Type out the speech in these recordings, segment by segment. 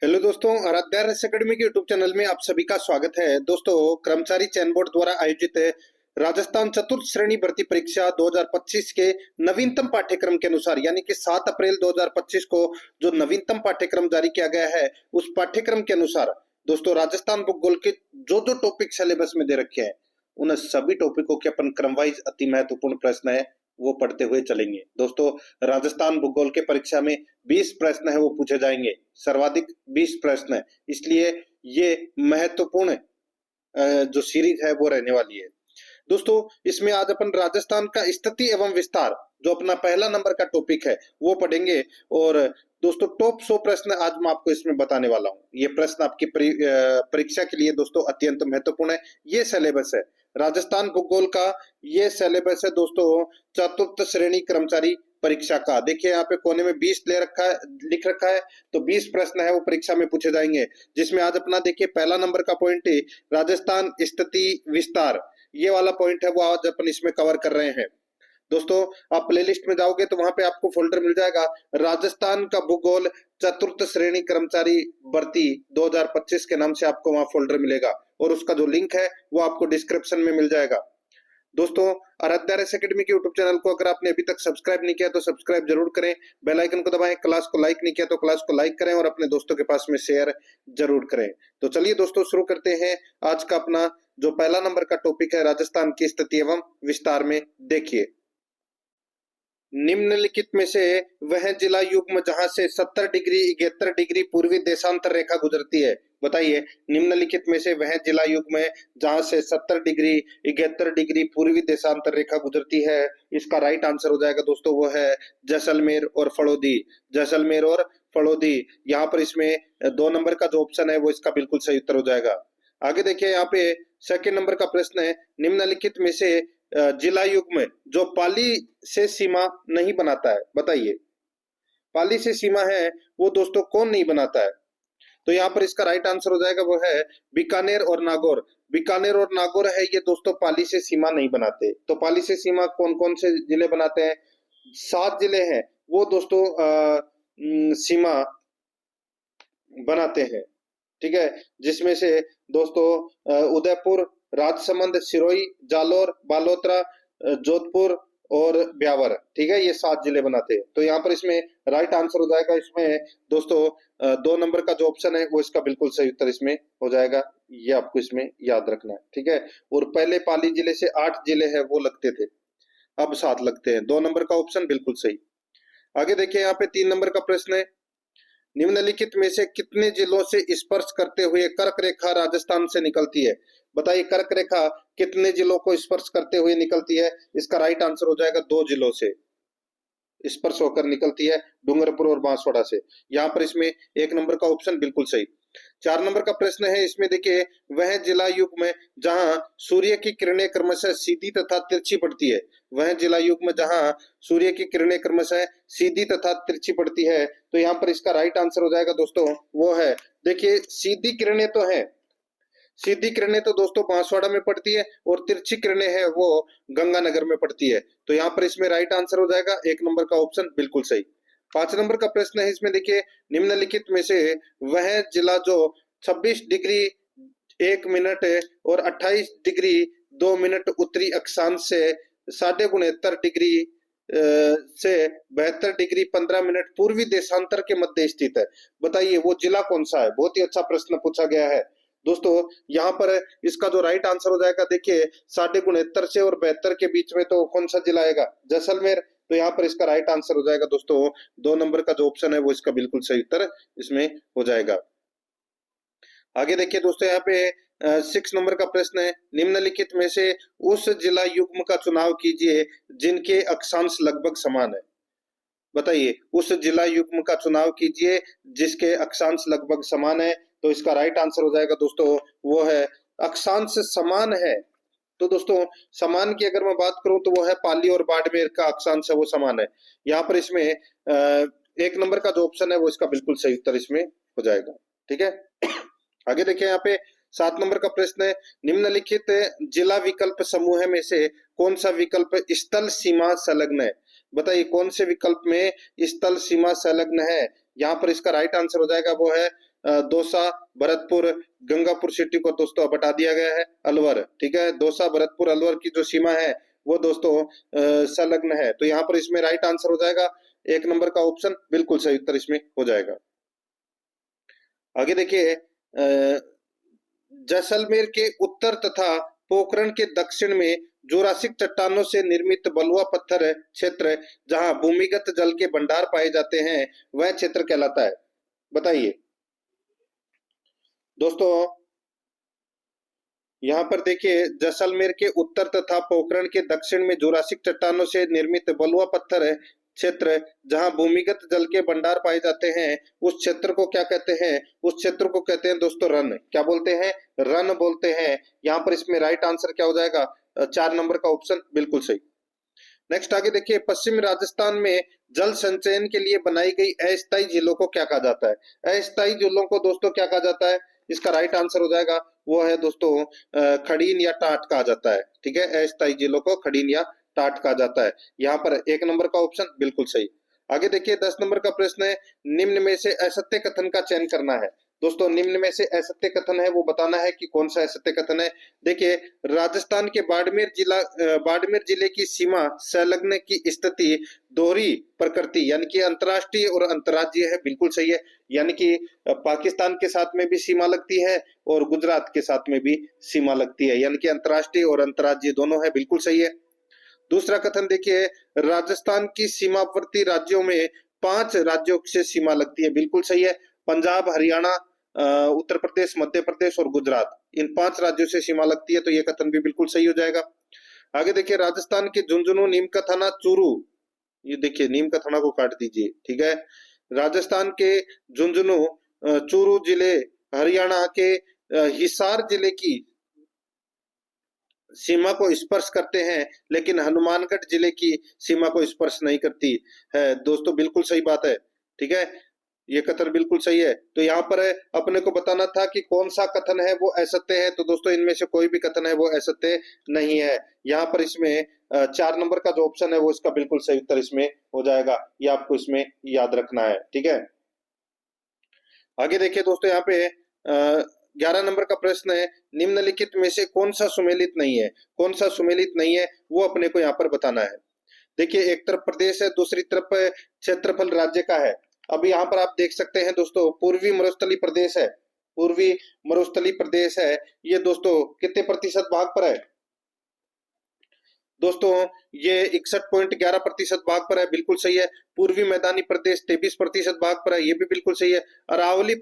Hello दोस्तों, Aaradhya academy के YouTube channel में आप सभी का स्वागत है। दोस्तों, कर्मचारी चयन बोर्ड द्वारा आयोजित राजस्थान चतुर्थ श्रेणी भर्ती परीक्षा 2025 के नवीनतम पाठ्यक्रम के अनुसार यानी कि 7 अप्रैल 2025 को जो नवीनतम पाठ्यक्रम जारी किया गया है, उस पाठ्यक्रम के अनुसार दोस्तों राजस्थान भूगोल के जो जो टॉपिक सिलेबस में दे रखे हैं, उन सभी टॉपिकों के अपन क्रम वाइज अति महत्वपूर्ण प्रश्न है वो पढ़ते हुए चलेंगे। दोस्तों, राजस्थान भूगोल के परीक्षा में 20 प्रश्न है वो पूछे जाएंगे, सर्वाधिक 20 प्रश्न है, इसलिए ये महत्वपूर्ण जो सीरीज है वो रहने वाली है। दोस्तों, इसमें आज अपन राजस्थान का स्थिति एवं विस्तार जो अपना पहला नंबर का टॉपिक है वो पढ़ेंगे। और दोस्तों, टॉप 100 प्रश्न आज मैं आपको इसमें बताने वाला हूँ। ये प्रश्न आपकी परीक्षा के लिए दोस्तों अत्यंत महत्वपूर्ण है। ये सिलेबस है राजस्थान भूगोल का, ये सिलेबस है दोस्तों चतुर्थ श्रेणी कर्मचारी परीक्षा का। देखिए यहाँ पे कोने में 20 लिख रखा है, तो 20 प्रश्न है वो परीक्षा में पूछे जाएंगे, जिसमें आज अपना देखिए पहला नंबर का पॉइंट है राजस्थान स्थिति विस्तार। ये वाला पॉइंट है वो आज अपन इसमें कवर कर रहे हैं। दोस्तों, आप प्लेलिस्ट में जाओगे तो वहां पे आपको फोल्डर मिल जाएगा राजस्थान का भूगोल चतुर्थ श्रेणी कर्मचारी भर्ती 2025 के नाम से आपको वहां फोल्डर मिलेगा, और उसका जो लिंक है वो आपको डिस्क्रिप्शन में मिल जाएगा। दोस्तों, आराध्या अकेडमी के यूट्यूब चैनल को अगर आपने अभी तक सब्सक्राइब नहीं किया तो सब्सक्राइब जरूर करें, बेल आइकन को दबाएं, क्लास को लाइक नहीं किया तो क्लास को लाइक करें और अपने दोस्तों के पास में शेयर जरूर करें। तो चलिए दोस्तों, शुरू करते हैं आज का अपना जो पहला नंबर का टॉपिक है राजस्थान की स्थिति एवं विस्तार में। देखिए, निम्नलिखित में से वह जिला युग्म जहां से 70 डिग्री 71 डिग्री पूर्वी देशांतर रेखा गुजरती है। बताइए, निम्नलिखित में से वह जिला युग्म है जहां से 70 डिग्री 71 डिग्री पूर्वी देशांतर रेखा गुजरती है। इसका राइट आंसर हो जाएगा दोस्तों वो है जैसलमेर और फड़ौदी। जैसलमेर और फड़ौदी, यहाँ पर इसमें 2 नंबर का जो ऑप्शन है वो इसका बिल्कुल सही उत्तर हो जाएगा। आगे देखिए, यहाँ पे सेकंड नंबर का प्रश्न है, निम्नलिखित में से जिला युग्म जो पाली से सीमा नहीं बनाता है। बताइए, पाली से सीमा है वो दोस्तों कौन नहीं बनाता है? तो यहाँ पर इसका राइट आंसर हो जाएगा वो है बीकानेर और नागौर। बीकानेर और नागौर है ये दोस्तों पाली से सीमा नहीं बनाते। तो पाली से सीमा कौन कौन से जिले बनाते हैं? 7 जिले हैं वो दोस्तों सीमा बनाते हैं, ठीक है, जिसमें से दोस्तों उदयपुर, राजसमंद, सिरोही, जालोर, बालोतरा, जोधपुर और ब्यावर, ठीक है, ये 7 जिले बनाते हैं। तो यहाँ पर इसमें राइट आंसर हो जाएगा इसमें दोस्तों 2 नंबर का जो ऑप्शन है वो इसका बिल्कुल सही उत्तर इसमें हो जाएगा। ये आपको इसमें याद रखना है, ठीक है। और पहले पाली जिले से 8 जिले हैं वो लगते थे, अब 7 लगते हैं। 2 नंबर का ऑप्शन बिल्कुल सही। आगे देखिए, यहाँ पे 3 नंबर का प्रश्न है, निम्नलिखित में से कितने जिलों से स्पर्श करते हुए कर्क रेखा राजस्थान से निकलती है? बताइए, कर्क रेखा कितने जिलों को स्पर्श करते हुए निकलती है? इसका राइट आंसर हो जाएगा 2 जिलों से स्पर्श होकर निकलती है, डूंगरपुर और बांसवाड़ा से। यहाँ पर इसमें 1 नंबर का ऑप्शन बिल्कुल सही। 4 नंबर का प्रश्न है, इसमें देखिए वह जिला युग्म जहां सूर्य की किरणें क्रमशः सीधी तथा तिरछी पड़ती है। वह जिला युग्म जहां सूर्य की किरणें क्रमशः सीधी तथा तिरछी पड़ती है। तो यहाँ पर इसका राइट आंसर हो जाएगा दोस्तों वो है, देखिए सीधी किरणें तो है, सीधी किरणें तो दोस्तों बांसवाड़ा में पड़ती है, और तिरछी किरणें है वो गंगानगर में पड़ती है। तो यहाँ पर इसमें राइट आंसर हो जाएगा 1 नंबर का ऑप्शन बिल्कुल सही। 5 नंबर का प्रश्न है, इसमें देखिए निम्नलिखित में से वह जिला जो 26 डिग्री 1 मिनट और 28 डिग्री 2 मिनट उत्तरी अक्षांश से 69.5 डिग्री से 72 डिग्री 15 मिनट पूर्वी देशांतर के मध्य स्थित है। बताइए वो जिला कौन सा है? बहुत ही अच्छा प्रश्न पूछा गया है दोस्तों। यहाँ पर इसका जो राइट आंसर हो जाएगा, देखिए 69.5 से और 72 के बीच में तो कौन सा जिला आएगा? जैसलमेर। तो यहाँ पर इसका राइट आंसर हो जाएगा दोस्तों 2 नंबर का जो ऑप्शन है वो इसका बिल्कुल सही उत्तर इसमें हो जाएगा। आगे देखिए दोस्तों, यहाँ पे 6 नंबर का प्रश्न है, निम्नलिखित में से उस जिला युग्म का चुनाव कीजिए जिनके अक्षांश लगभग समान है। बताइए, उस जिला युग्म का चुनाव कीजिए जिसके अक्षांश लगभग समान है। तो इसका राइट आंसर हो जाएगा दोस्तों वो है अक्षांश समान है। तो दोस्तों, समान की अगर मैं बात करूं तो वो है पाली और बाड़मेर का अक्षांश है वो समान है। यहाँ पर इसमें 1 नंबर का जो ऑप्शन है वो इसका बिल्कुल सही उत्तर इसमें हो जाएगा, ठीक है। आगे देखिए, यहाँ पे 7 नंबर का प्रश्न है, निम्नलिखित जिला विकल्प समूह में से कौन सा विकल्प स्थल सीमा संलग्न है? बताइए, कौन से विकल्प में स्थल सीमा संलग्न है? यहाँ पर इसका राइट आंसर हो जाएगा वो है दौसा, भरतपुर, गंगापुर सिटी को दोस्तों अब हटा दिया गया है अलवर। ठीक है, दौसा, भरतपुर, अलवर की जो सीमा है वो दोस्तों संलग्न है। तो यहाँ पर इसमें राइट आंसर हो जाएगा 1 नंबर का ऑप्शन, बिल्कुल सही उत्तर इसमें हो जाएगा। आगे देखिए, जैसलमेर के उत्तर तथा पोखरण के दक्षिण में जुरासिक चट्टानों से निर्मित बलुआ पत्थर क्षेत्र जहां भूमिगत जल के भंडार पाए जाते हैं वह क्षेत्र कहलाता है, बताइए दोस्तों। यहाँ पर देखिए, जैसलमेर के उत्तर तथा पोखरण के दक्षिण में जुरासिक चट्टानों से निर्मित बलुआ पत्थर क्षेत्र जहां भूमिगत जल के भंडार पाए जाते हैं उस क्षेत्र को क्या कहते हैं? उस क्षेत्र को कहते हैं दोस्तों रन। क्या बोलते हैं? रन बोलते हैं। यहाँ पर इसमें राइट आंसर क्या हो जाएगा? 4 नंबर का ऑप्शन, बिल्कुल सही। नेक्स्ट आगे देखिए, पश्चिमी राजस्थान में जल संचयन के लिए बनाई गई अस्थायी झीलों को क्या कहा जाता है? अस्थायी झीलों को दोस्तों क्या कहा जाता है? इसका राइट आंसर हो जाएगा वो है दोस्तों खड़ीन या टाट कहा जाता है। ठीक है, अस्थायी झीलों को खड़ीन या टाट कहा जाता है। यहाँ पर 1 नंबर का ऑप्शन बिल्कुल सही। आगे देखिए, 10 नंबर का प्रश्न है, निम्न में से असत्य कथन का चयन करना है। दोस्तों निम्न में से असत्य कथन है वो बताना है कि कौन सा असत्य कथन है। देखिए, राजस्थान के बाड़मेर जिले की सीमा संलग्न की स्थिति दोहरी प्रकृति यानी कि अंतर्राष्ट्रीय और अंतर्राज्यीय है, बिल्कुल सही है। यानी कि पाकिस्तान के साथ में भी सीमा लगती है और गुजरात के साथ में भी सीमा लगती है, यानी कि अंतर्राष्ट्रीय और अंतर्राज्यीय दोनों है, बिल्कुल सही है। दूसरा कथन देखिए, राजस्थान की सीमावर्ती राज्यों में 5 राज्यों से सीमा लगती है, बिल्कुल सही है। पंजाब, हरियाणा, उत्तर प्रदेश, मध्य प्रदेश और गुजरात, इन 5 राज्यों से सीमा लगती है, तो ये कथन भी बिल्कुल सही हो जाएगा। आगे देखिए, राजस्थान के झुंझुनू, नीम का थाना, चूरू, ये देखिए नीम का थाना को काट दीजिए। ठीक है, राजस्थान के झुंझुनू, चूरू जिले, हरियाणा के हिसार जिले की सीमा को स्पर्श करते हैं, लेकिन हनुमानगढ़ जिले की सीमा को स्पर्श नहीं करती है। दोस्तों बिल्कुल सही बात है। ठीक है, ये कथन बिल्कुल सही है। तो यहाँ पर अपने को बताना था कि कौन सा कथन है वो असत्य है, तो दोस्तों इनमें से कोई भी कथन है वो असत्य नहीं है। यहाँ पर इसमें 4 नंबर का जो ऑप्शन है वो इसका बिल्कुल सही उत्तर इसमें हो जाएगा, ये आपको इसमें याद रखना है। ठीक है, आगे देखिए दोस्तों, यहाँ पे 11 नंबर का प्रश्न है, निम्नलिखित में से कौन सा सुमेलित नहीं है? कौन सा सुमेलित नहीं है वो अपने को यहाँ पर बताना है। देखिए, एक तरफ प्रदेश है, दूसरी तरफ क्षेत्रफल राज्य का है। अब यहाँ पर आप देख सकते हैं दोस्तों, पूर्वी मरुस्थलीय प्रदेश है, पूर्वी मरुस्थलीय प्रदेश है, ये दोस्तों कितने प्रतिशत भाग पर है? दोस्तों ये 61.11% भाग पर है, बिल्कुल सही है। पूर्वी मैदानी प्रदेश 23% भाग पर है, ये भी बिल्कुल सही है। अरावली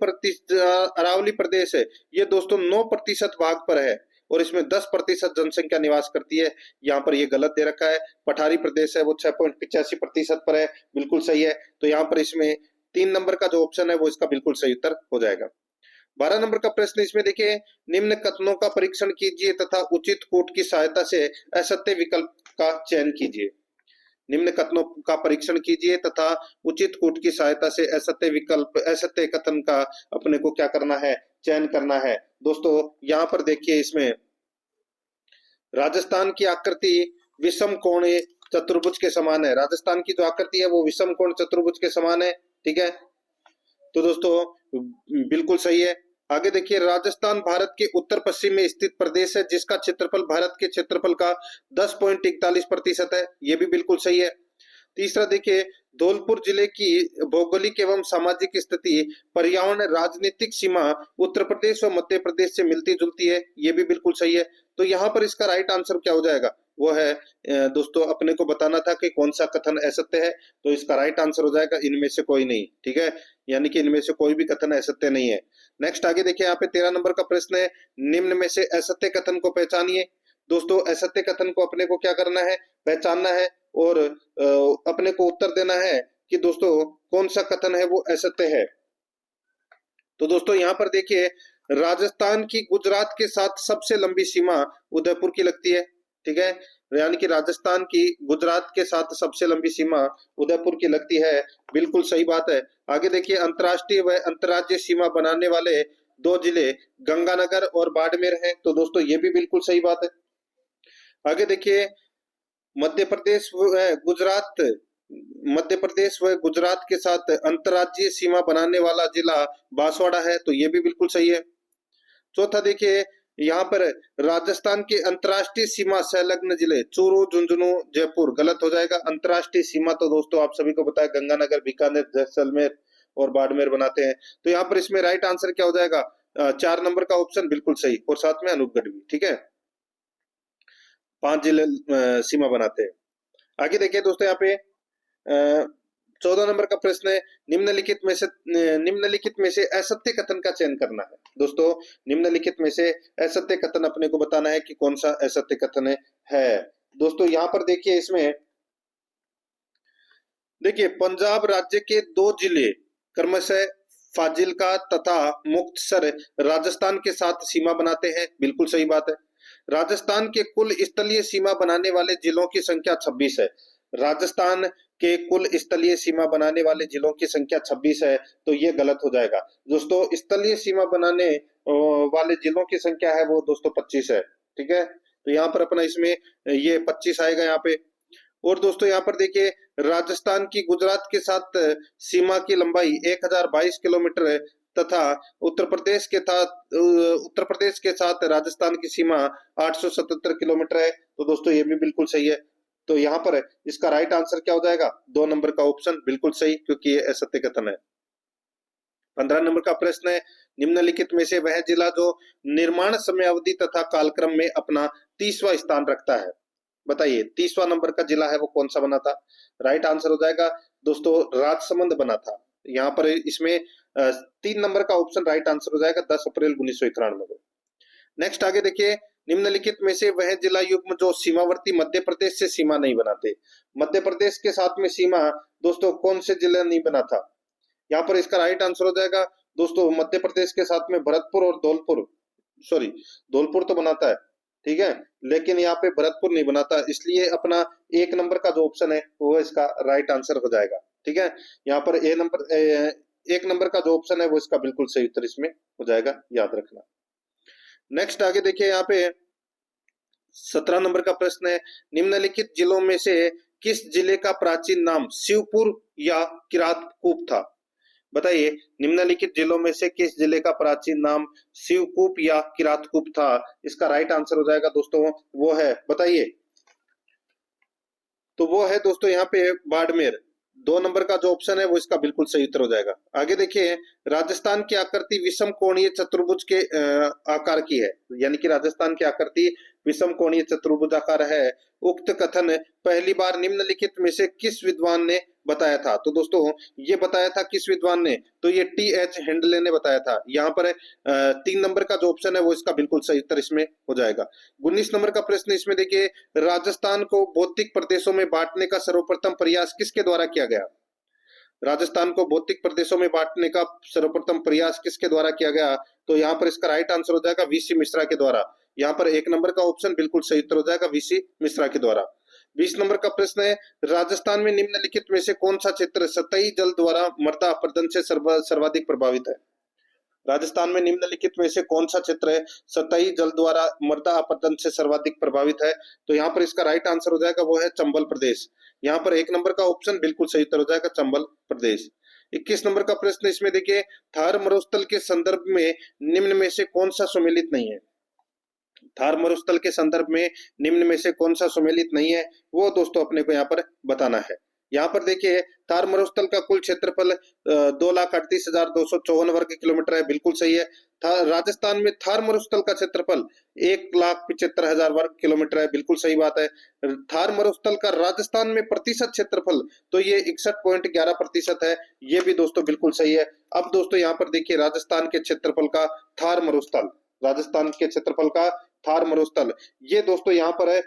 प्रदेश है, ये दोस्तों 9% भाग पर है और इसमें 10% जनसंख्या निवास करती है। यहाँ पर ये गलत दे रखा है। पठारी प्रदेश है वो 6.85% पर है, बिल्कुल सही है। तो यहाँ पर इसमें 3 नंबर का जो ऑप्शन है वो इसका बिल्कुल सही उत्तर हो जाएगा। 12 नंबर का प्रश्न इसमें देखिए, निम्न कथनों का परीक्षण कीजिए तथा उचित कूट की सहायता से असत्य विकल्प का चयन कीजिए। निम्न कथनों का परीक्षण कीजिए तथा उचित कूट की सहायता से असत्य कथन का अपने को क्या करना है? चयन करना है। दोस्तों यहाँ पर देखिए, इसमें राजस्थान की आकृति विषम कोण चतुर्भुज के समान है। राजस्थान की जो आकृति है वो विषम कोण चतुर्भुज के समान है। ठीक है, तो दोस्तों बिल्कुल सही है। आगे देखिए, राजस्थान भारत के उत्तर पश्चिम में स्थित प्रदेश है जिसका क्षेत्रफल भारत के क्षेत्रफल का 10.41% है, ये भी बिल्कुल सही है। तीसरा देखिए, धौलपुर जिले की भौगोलिक एवं सामाजिक स्थिति, पर्यावरण, राजनीतिक सीमा उत्तर प्रदेश व मध्य प्रदेश से मिलती जुलती है, ये भी बिल्कुल सही है। तो यहाँ पर इसका राइट आंसर क्या हो जाएगा? वो है दोस्तों अपने को बताना था कि कौन सा कथन असत्य है, तो इसका राइट आंसर हो जाएगा इनमें से कोई नहीं। ठीक है, यानी कि इनमें से कोई भी कथन असत्य नहीं है। नेक्स्ट आगे देखिए, यहाँ पे 13 नंबर का प्रश्न है, निम्न में से असत्य कथन को पहचानिए। दोस्तों असत्य कथन को अपने को क्या करना है? पहचानना है और अपने को उत्तर देना है कि दोस्तों कौन सा कथन है वो असत्य है। तो दोस्तों यहाँ पर देखिए, राजस्थान की गुजरात के साथ सबसे लंबी सीमा उदयपुर की लगती है। ठीक है, यानी कि राजस्थान की गुजरात के साथ सबसे लंबी सीमा उदयपुर की लगती है, बिल्कुल सही बात है। आगे देखिए, अंतर्राष्ट्रीय व अंतर्राज्यीय सीमा बनाने वाले 2 जिले गंगानगर और बाड़मेर हैं, तो दोस्तों ये भी बिल्कुल सही बात है। आगे देखिए, मध्य प्रदेश व गुजरात मध्य प्रदेश व गुजरात के साथ अंतर्राज्यीय सीमा बनाने वाला जिला बांसवाड़ा है, तो ये भी बिल्कुल सही है। चौथा देखिए, यहाँ पर राजस्थान के अंतर्राष्ट्रीय सीमा संलग्न जिले चूरू, झुंझुनू, जयपुर, गलत हो जाएगा। अंतर्राष्ट्रीय सीमा तो दोस्तों आप सभी को पता है, गंगानगर, बीकानेर, जैसलमेर और बाड़मेर बनाते हैं। तो यहाँ पर इसमें राइट आंसर क्या हो जाएगा? 4 नंबर का ऑप्शन बिल्कुल सही, और साथ में अनूपगढ़ भी। ठीक है, 5 जिले सीमा बनाते हैं। आगे देखिए दोस्तों, यहाँ पे 14 नंबर का प्रश्न है, निम्नलिखित में से असत्य कथन का चयन करना है। दोस्तों, निम्नलिखित में से असत्य कथन अपने को बताना है कि कौन सा असत्य कथन है। दोस्तों यहाँ पर देखिए, इसमें देखिए पंजाब राज्य के 2 जिले क्रमशः फाजिल्का तथा मुक्तसर राजस्थान के साथ सीमा बनाते हैं, बिल्कुल सही बात है। राजस्थान के कुल स्थलीय सीमा बनाने वाले जिलों की संख्या 26 है। राजस्थान के कुल स्थलीय सीमा बनाने वाले जिलों की संख्या 26 है, तो ये गलत हो जाएगा। दोस्तों स्थलीय सीमा बनाने वाले जिलों की संख्या है वो दोस्तों 25 है। ठीक है, तो यहाँ पर अपना इसमें ये 25 आएगा यहाँ पे। और दोस्तों यहाँ पर देखिए, राजस्थान की गुजरात के साथ सीमा की लंबाई 1022 किलोमीटर है, तथा उत्तर प्रदेश के साथ राजस्थान की सीमा 877 किलोमीटर है। तो दोस्तों ये भी बिल्कुल सही है। तो यहाँ पर इसका राइट आंसर क्या हो जाएगा? 2 नंबर का ऑप्शन बिल्कुल सही, क्योंकि ये असत्य कथन है। 15 नंबर का प्रश्न है, निम्नलिखित में से वह जिला जो निर्माण समयावधि तथा कालक्रम में अपना 30वां स्थान रखता है, बताइए 30वां नंबर का जिला है वो कौन सा बना था? राइट आंसर हो जाएगा दोस्तों राजसमंद बना था। यहाँ पर इसमें 3 नंबर का ऑप्शन राइट आंसर हो जाएगा, 10 अप्रैल 1991 को। नेक्स्ट आगे देखिए, निम्नलिखित में से वह जिला युग्म जो सीमावर्ती मध्य प्रदेश से सीमा नहीं बनाते। मध्य प्रदेश के साथ में सीमा दोस्तों कौन से जिला नहीं बना था? यहाँ पर इसका राइट आंसर हो जाएगा दोस्तों, मध्य प्रदेश के साथ में भरतपुर और धौलपुर तो बनाता है, ठीक है, लेकिन यहाँ पे भरतपुर नहीं बनाता, इसलिए अपना 1 नंबर का जो ऑप्शन है वो इसका राइट आंसर हो जाएगा। ठीक है, यहाँ पर 1 नंबर का जो ऑप्शन है वो इसका बिल्कुल सही उत्तर इसमें हो जाएगा, याद रखना। नेक्स्ट आगे देखिए, यहाँ पे 17 नंबर का प्रश्न है, निम्नलिखित जिलों में से किस जिले का प्राचीन नाम शिवपुर या किरातकूप था? बताइए, निम्नलिखित जिलों में से किस जिले का प्राचीन नाम शिवकूप या किरातकूप था? इसका राइट आंसर हो जाएगा दोस्तों, वो है, बताइए, तो वो है दोस्तों यहाँ पे बाड़मेर। 2 नंबर का जो ऑप्शन है वो इसका बिल्कुल सही उत्तर हो जाएगा। आगे देखिए, राजस्थान की आकृति विषम कोणीय चतुर्भुज के आकार की है, यानी कि राजस्थान की आकृति विषम कोणीय चतुर्भुज आकार है। उक्त कथन पहली बार निम्नलिखित में से किस विद्वान ने बताया था? तो दोस्तों ये बताया था किस विद्वान ने? तो ये T.H. हेंडले ने बताया था। यहाँ पर 3 नंबर का जो ऑप्शन है वो इसका बिल्कुल सही उत्तर इसमें हो जाएगा। 19 नंबर का प्रश्न इसमें देखिए, राजस्थान को भौतिक प्रदेशों में बांटने का सर्वप्रथम प्रयास किसके द्वारा किया गया? राजस्थान को भौतिक प्रदेशों में बांटने का सर्वप्रथम प्रयास किसके द्वारा किया गया? तो यहाँ पर इसका राइट आंसर हो जाएगा वीसी मिश्रा के द्वारा। यहाँ पर 1 नंबर का ऑप्शन बिल्कुल सही उत्तर हो जाएगा, वीसी मिश्रा के द्वारा। 20 नंबर का प्रश्न है, राजस्थान में निम्नलिखित में से कौन सा क्षेत्र सतही जल द्वारा मृदा अपरदन से सर्वाधिक प्रभावित है? राजस्थान में निम्नलिखित में से कौन सा क्षेत्र है सतही जल द्वारा मृदा अपरदन से सर्वाधिक प्रभावित है? तो यहाँ पर इसका राइट आंसर हो जाएगा वो है चंबल प्रदेश। यहाँ पर 1 नंबर का ऑप्शन बिल्कुल सही उत्तर हो जाएगा, चंबल प्रदेश। 21 नंबर का प्रश्न इसमें देखिए, थार मरुस्थल के संदर्भ में निम्न में से कौन सा सुमेलित नहीं है? थार मरुस्थल के संदर्भ में निम्न में से कौन सा सुमेलित नहीं है, वो दोस्तों अपने को यहाँ पर बताना है। यहाँ पर देखिए, थार मरुस्थल का कुल क्षेत्रफल 2,38,254 वर्ग किलोमीटर है, बिल्कुल सही है। राजस्थान में थार मरुस्थल का क्षेत्रफल 1,75,000 वर्ग किलोमीटर है, बिल्कुल सही बात है। थार मरुस्थल का राजस्थान में प्रतिशत क्षेत्रफल तो ये 61.11% है, ये भी दोस्तों बिल्कुल सही है। अब दोस्तों यहाँ पर देखिए, राजस्थान के क्षेत्रफल का थार मरुस्थल, राजस्थान के क्षेत्रफल का थार मरुस्थल, ये दोस्तों यहाँ पर है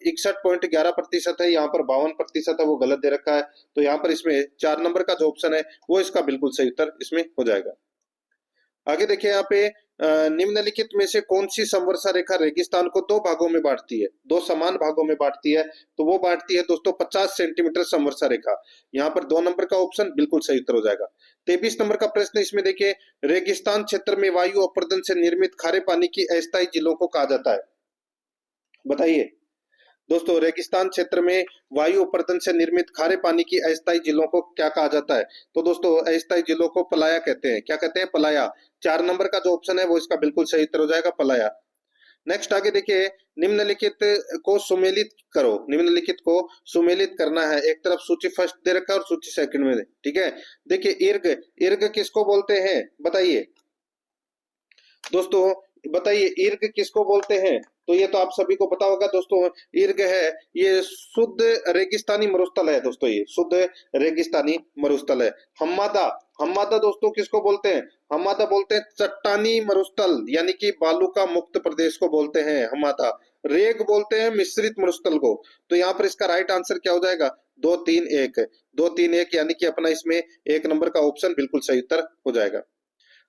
61.11% है, यहाँ पर 52% है, वो गलत दे रखा है। तो यहाँ पर इसमें 4 नंबर का जो ऑप्शन है वो इसका बिल्कुल सही उत्तर इसमें हो जाएगा। आगे देखिए, यहाँ पे निम्नलिखित में से कौन सी समवर्षा रेखा रेगिस्तान को 2 भागों में बांटती है, 2 समान भागों में बांटती है? तो वो बांटती है दोस्तों 50 सेंटीमीटर समवर्षा रेखा। यहाँ पर 2 नंबर का ऑप्शन बिल्कुल सही उत्तर हो जाएगा। 23 नंबर का प्रश्न इसमें देखिए, रेगिस्तान क्षेत्र में वायु अपरदन से निर्मित खारे पानी की अस्थायी झीलों को कहा जाता है, बताइए। दोस्तों रेगिस्तान क्षेत्र में वायु अपरदन से निर्मित खारे पानी की अस्थायी झीलों को क्या कहा जाता है? तो दोस्तों अस्थायी झीलों को पलाया कहते हैं। क्या कहते हैं? पलाया। 4 नंबर का जो ऑप्शन है वो इसका बिल्कुल सही उत्तर हो जाएगा, पलाया। नेक्स्ट आगे देखिए, निम्नलिखित को सुमेलित करो। निम्नलिखित को सुमेलित करना है। एक तरफ सूची फर्स्ट दे रखा है और सूची सेकंड में, ठीक है। देखिए इर्ग, इर्ग किसको बोलते हैं बताइए दोस्तों, बताइए इर्ग किसको बोलते हैं? तो ये तो आप सभी को पता होगा दोस्तों, इर्ग है ये शुद्ध रेगिस्तानी मरुस्थल है दोस्तों, ये शुद्ध रेगिस्तानी मरुस्थल है। हम्मादा, हम्मादा दोस्तों किसको बोलते हैं? हम्मादा बोलते हैं चट्टानी मरुस्थल, यानी कि बालू का मुक्त प्रदेश को बोलते हैं हम्मादा। रेग बोलते हैं मिश्रित मरुस्थल को। तो यहाँ पर इसका राइट आंसर क्या हो जाएगा? 2-3-1, 2-3-1, यानी कि अपना इसमें 1 नंबर का ऑप्शन बिल्कुल सही उत्तर हो जाएगा।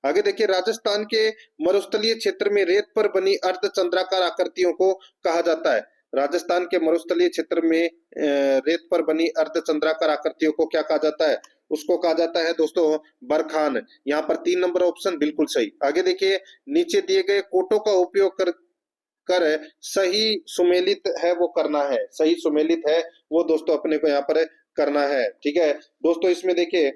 आगे देखिए, राजस्थान के मरुस्थलीय क्षेत्र में रेत पर बनी अर्धचंद्राकार आकृतियों को कहा जाता है। राजस्थान के मरुस्थलीय क्षेत्र में रेत पर बनी अर्धचंद्राकार आकृतियों को क्या कहा जाता है? उसको कहा जाता है दोस्तों बरखान। यहाँ पर 3 नंबर ऑप्शन बिल्कुल सही। आगे देखिए, नीचे दिए गए कोटों का उपयोग कर कर सही सुमेलित है वो करना है। सही सुमेलित है वो दोस्तों अपने को यहाँ पर करना है, ठीक है दोस्तों। इसमें देखिए